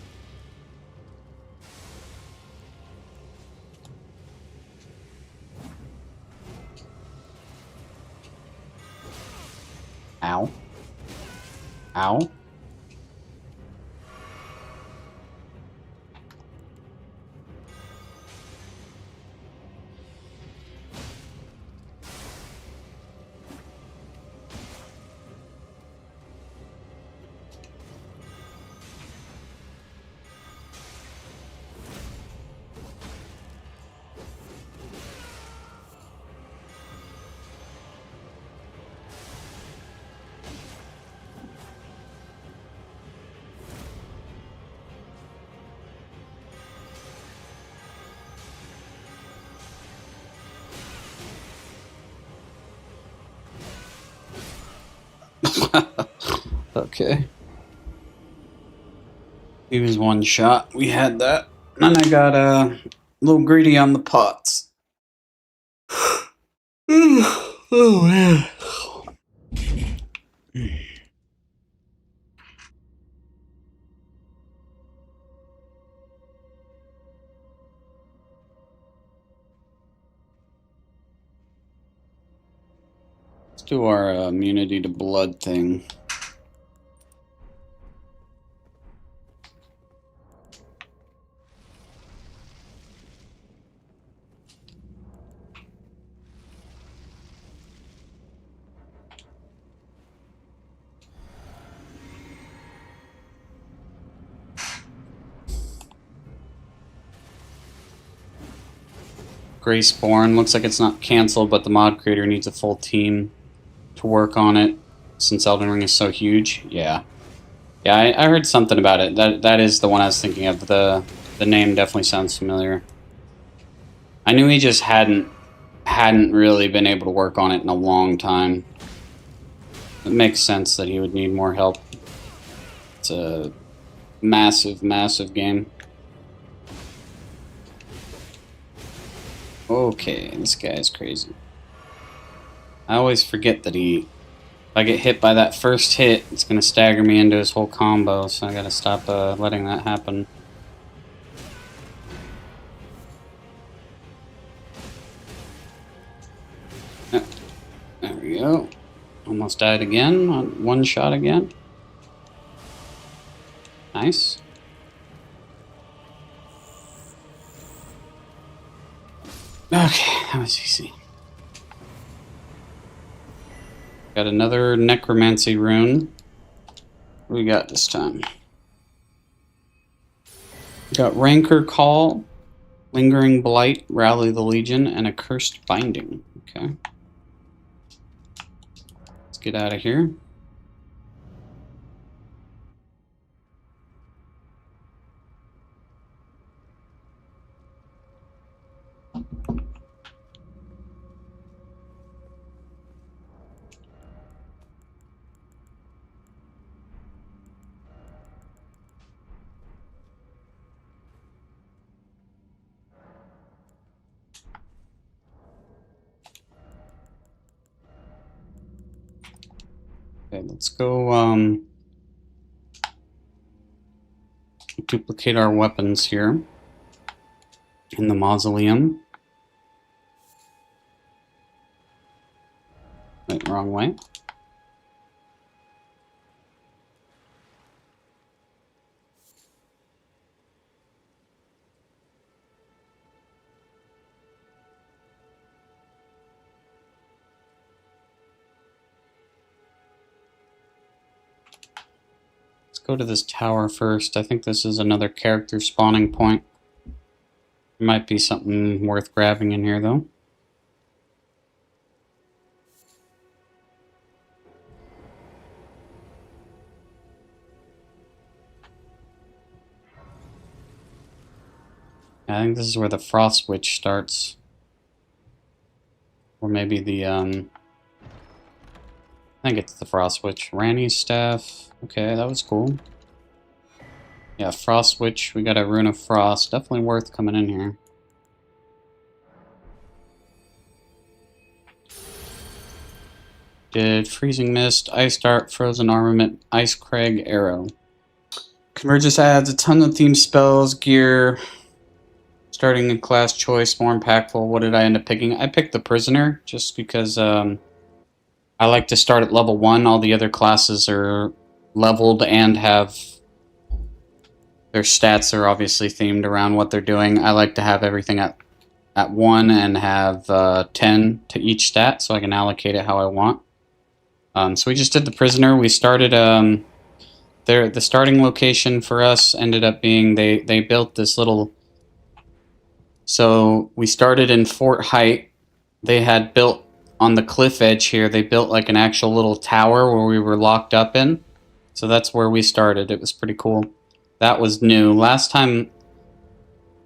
Ow. Ow. Okay. He was one shot. We had that. Then I got a little greedy on the pots. Oh man. Let's do our immunity to blood thing. Graceborn looks like it's not canceled, but the mod creator needs a full team to work on it since Elden Ring is so huge. Yeah. Yeah, I heard something about it. That is the one I was thinking of. The name definitely sounds familiar. I knew he just hadn't really been able to work on it in a long time. It makes sense that he would need more help. It's a massive, massive game. Okay, this guy is crazy. I always forget that if I get hit by that first hit, it's going to stagger me into his whole combo, so I gotta stop letting that happen. There we go. Almost died again, on one shot again. Nice. Okay, that was easy. Got another necromancy rune. What do we got this time? Got Rancor Call, Lingering Blight, Rally the Legion, and a Cursed Binding. Okay. Let's get out of here. Okay, let's go duplicate our weapons here in the mausoleum. Wait, wrong way. Go to this tower first. I think this is another character spawning point. There might be something worth grabbing in here, though. I think this is where the Frost Witch starts. Or maybe the, I think it's the Frost Witch. Ranny's staff. Okay, that was cool. Yeah, Frost Witch. We got a Rune of Frost. Definitely worth coming in here. Did Freezing Mist, Ice Dart, Frozen Armament, Ice Crag, Arrow. Convergence adds a ton of theme spells, gear, starting in class choice, more impactful. What did I end up picking? I picked the Prisoner, just because I like to start at level 1. All the other classes are leveled and have... their stats are obviously themed around what they're doing. I like to have everything at 1 and have 10 to each stat, so I can allocate it how I want. So we just did the Prisoner. We started... the starting location for us ended up being... They built this little... So we started in Fort Height. They had built on the cliff edge here, they built like an actual little tower where we were locked up in. So that's where we started. It was pretty cool. That was new. Last time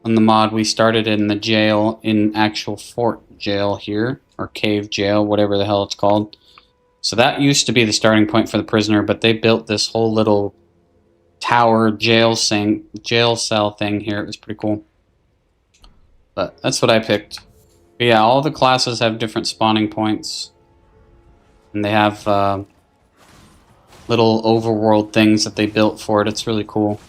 on the mod, we started in the jail, in actual fort jail here, or cave jail, whatever the hell it's called. So that used to be the starting point for the Prisoner, but they built this whole little tower jail cell thing here. It was pretty cool. But that's what I picked. But yeah, all the classes have different spawning points. And they have little overworld things that they built for it. It's really cool.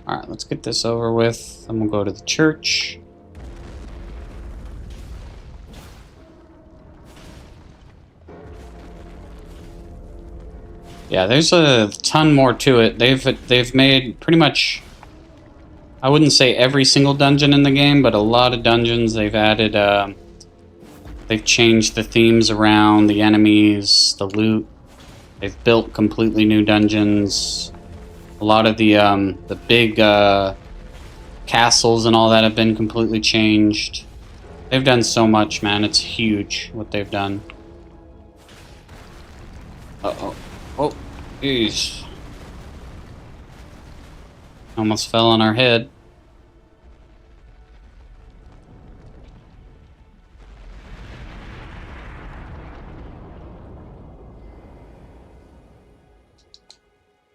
Alright, let's get this over with. Then we'll go to the church. Yeah, there's a ton more to it. They've made pretty much, I wouldn't say every single dungeon in the game, but a lot of dungeons they've added. They've changed the themes around, the enemies, the loot. They've built completely new dungeons. A lot of the big castles and all that have been completely changed. They've done so much, man. It's huge what they've done. Uh-oh. Oh, jeez. Almost fell on our head.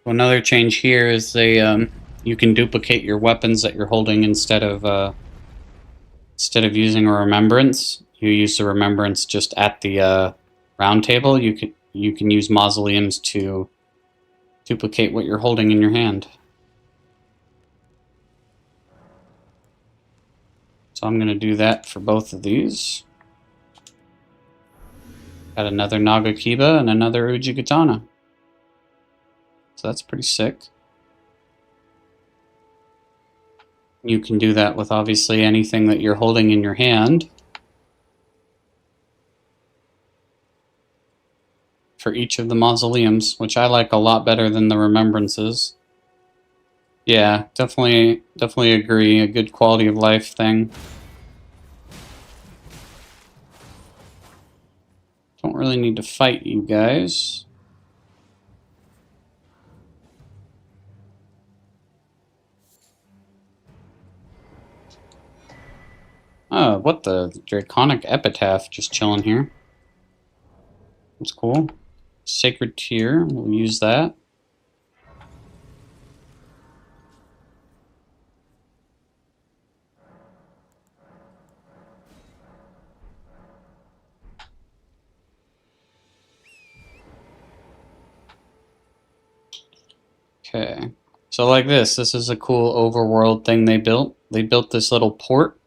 Another change here is you can duplicate your weapons that you're holding instead of using a remembrance. You use the remembrance just at the round table. You can use mausoleums to duplicate what you're holding in your hand. So I'm going to do that for both of these. Got another Nagakiba and another Ujigatana. So that's pretty sick. You can do that with obviously anything that you're holding in your hand. For each of the mausoleums, which I like a lot better than the remembrances. Yeah, definitely agree. A good quality of life thing. Don't really need to fight you guys. Oh, what the Draconic Epitaph just chilling here. That's cool. Sacred Tear, we'll use that. Okay, so like this is a cool overworld thing they built. They built this little port.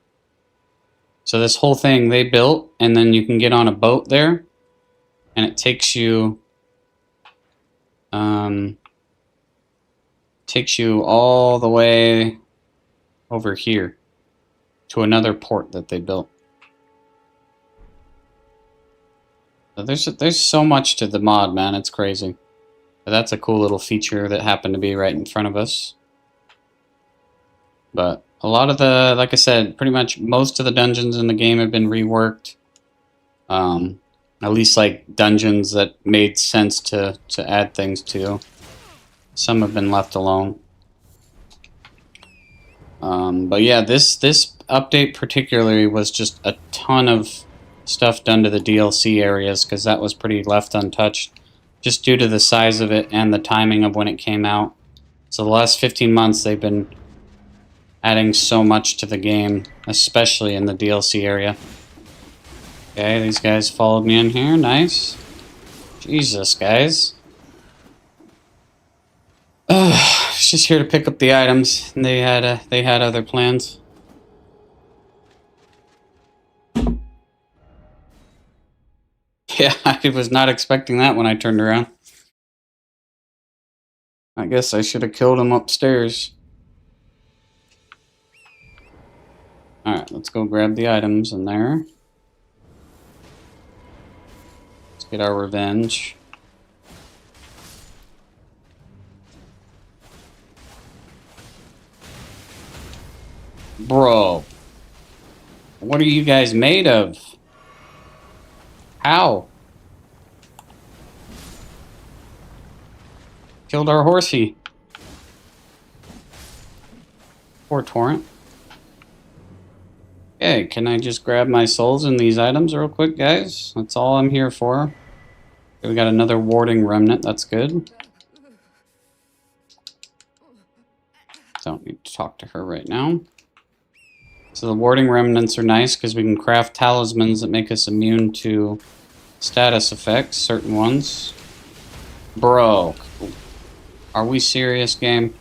So this whole thing they built, and then you can get on a boat there, and it takes you all the way over here to another port that they built. So there's so much to the mod, man. It's crazy. But that's a cool little feature that happened to be right in front of us. But a lot of the, like I said, pretty much most of the dungeons in the game have been reworked. At least like dungeons that made sense to add things to. Some have been left alone. But yeah, this update particularly was just a ton of stuff done to the DLC areas because that was pretty left untouched. just due to the size of it and the timing of when it came out. So the last 15 months they've been adding so much to the game, especially in the DLC area. Okay, these guys followed me in here. Nice. Jesus, guys. Just here to pick up the items. And they had other plans. Yeah, I was not expecting that when I turned around. I guess I should have killed him upstairs. Alright, let's go grab the items in there. Let's get our revenge. Bro. What are you guys made of? How? Killed our horsey. Poor Torrent. Okay, can I just grab my souls in these items real quick, guys? That's all I'm here for. Okay, we got another warding remnant. That's good. Don't need to talk to her right now. So the warding remnants are nice because we can craft talismans that make us immune to status effects, certain ones. Bro, are we serious, game?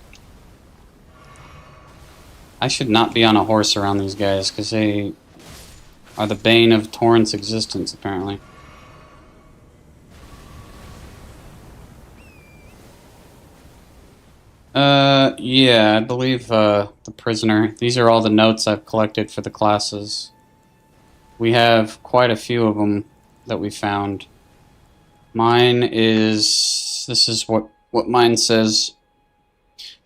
I should not be on a horse around these guys because they are the bane of Torrent's existence, apparently. Yeah, I believe the prisoner. These are all the notes I've collected for the classes. We have quite a few of them that we found. Mine is... This is what mine says.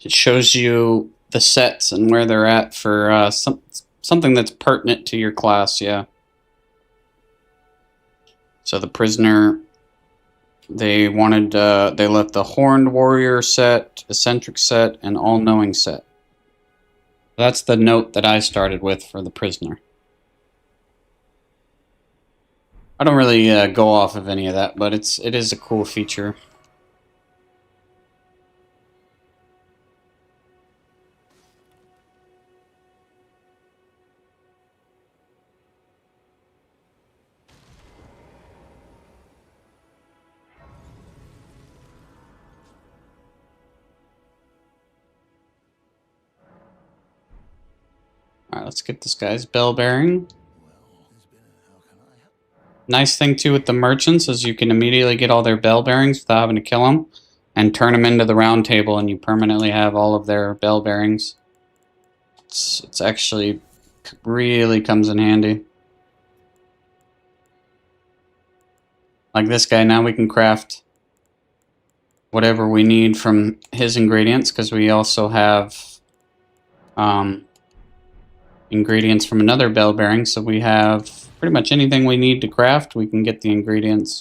It shows you the sets and where they're at for something that's pertinent to your class, yeah. So the prisoner... They wanted, they left the Horned Warrior set, Eccentric set, and All-Knowing set. That's the note that I started with for the prisoner. I don't really go off of any of that, but it is a cool feature. Alright, let's get this guy's bell bearing. Nice thing too with the merchants is you can immediately get all their bell bearings without having to kill them and turn them into the round table, and you permanently have all of their bell bearings. It's actually really comes in handy. Like this guy, now we can craft whatever we need from his ingredients because we also have ingredients from another bell bearing, so we have pretty much anything we need to craft. We can get the ingredients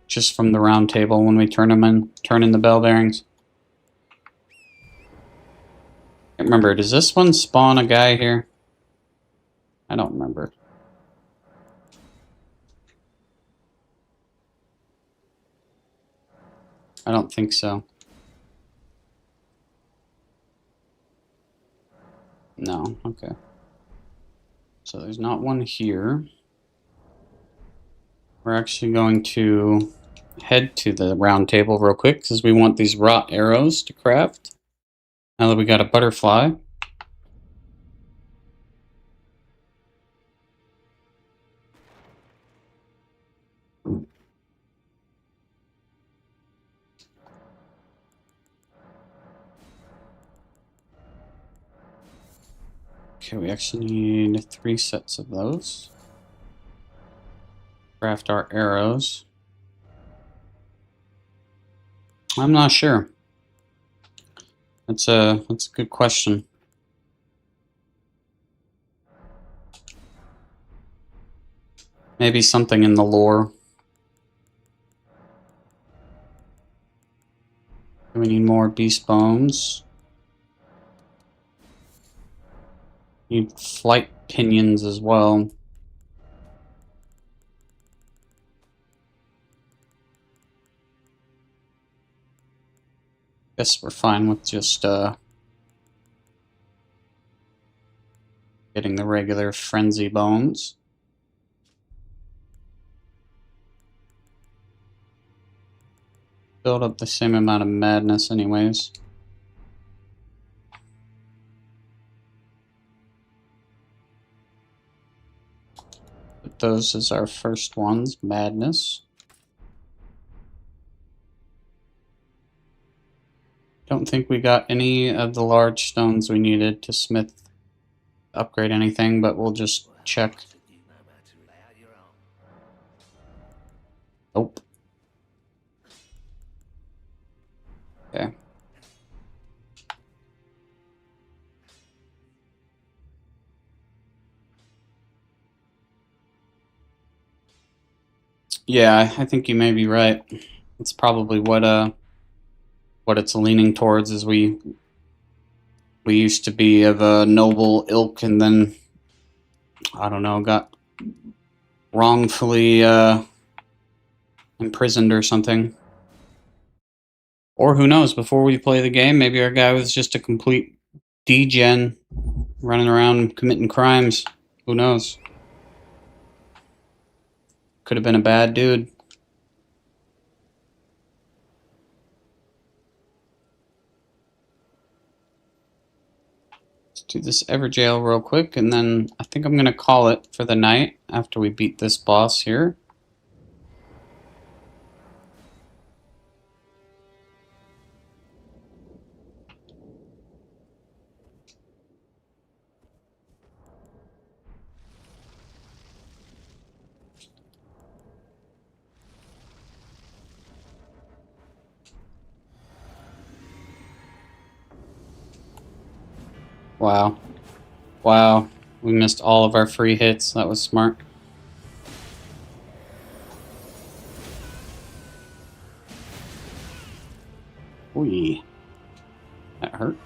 just from the round table when we turn in the bell bearings. Can't remember, does this one spawn a guy here? I don't remember. I don't think so. No, okay. So there's not one here. We're actually going to head to the round table real quick because we want these rot arrows to craft. Now that we got a butterfly. Okay, we actually need 3 sets of those. Craft our arrows. I'm not sure. That's a good question. Maybe something in the lore. We need more beast bones. Need flight pinions as well. Guess we're fine with just getting the regular frenzy bones. Build up the same amount of madness anyways. Put those as our first ones, madness. Don't think we got any of the large stones we needed to smith upgrade anything, but we'll just check. Took you no matter. Lay out your arm. Nope. Okay. Yeah, I think you may be right. It's probably what it's leaning towards. Is we used to be of a noble ilk, and then I don't know, got wrongfully imprisoned or something. Or who knows? Before we play the game, maybe our guy was just a complete degen, running around committing crimes. Who knows? Could have been a bad dude. Let's do this Everjail real quick, and then I think I'm going to call it for the night after we beat this boss here. Wow. Wow. We missed all of our free hits. That was smart. Ooh. That hurt.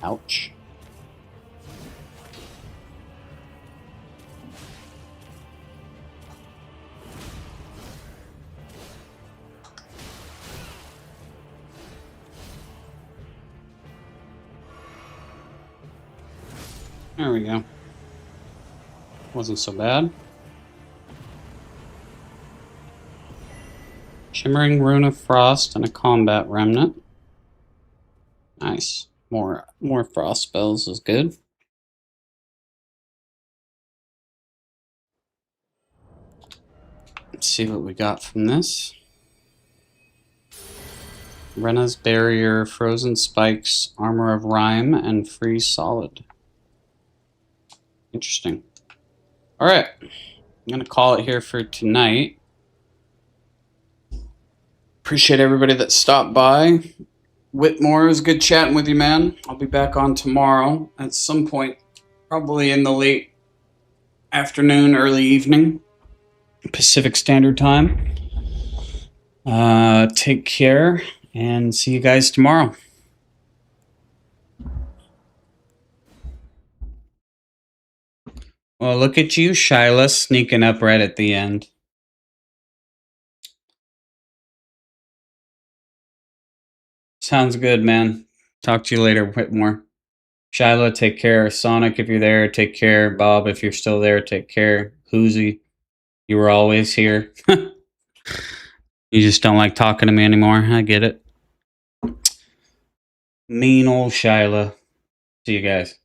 Ouch. There we go. Wasn't so bad. Shimmering Rune of Frost and a combat remnant. Nice. More frost spells is good. Let's see what we got from this. Rena's Barrier, Frozen Spikes, Armor of Rime, and Free Solid. Interesting. Alright. I'm going to call it here for tonight. Appreciate everybody that stopped by. Whitmore, it was good chatting with you, man. I'll be back on tomorrow at some point, probably in the late afternoon, early evening, Pacific Standard Time. Take care, and see you guys tomorrow. Well, look at you, Shyla, sneaking up right at the end. Sounds good, man. Talk to you later, Whitmore. Shyla, take care. Sonic, if you're there, take care. Bob, if you're still there, take care. Hoozy, you were always here. You just don't like talking to me anymore. I get it. Mean old Shyla. See you guys.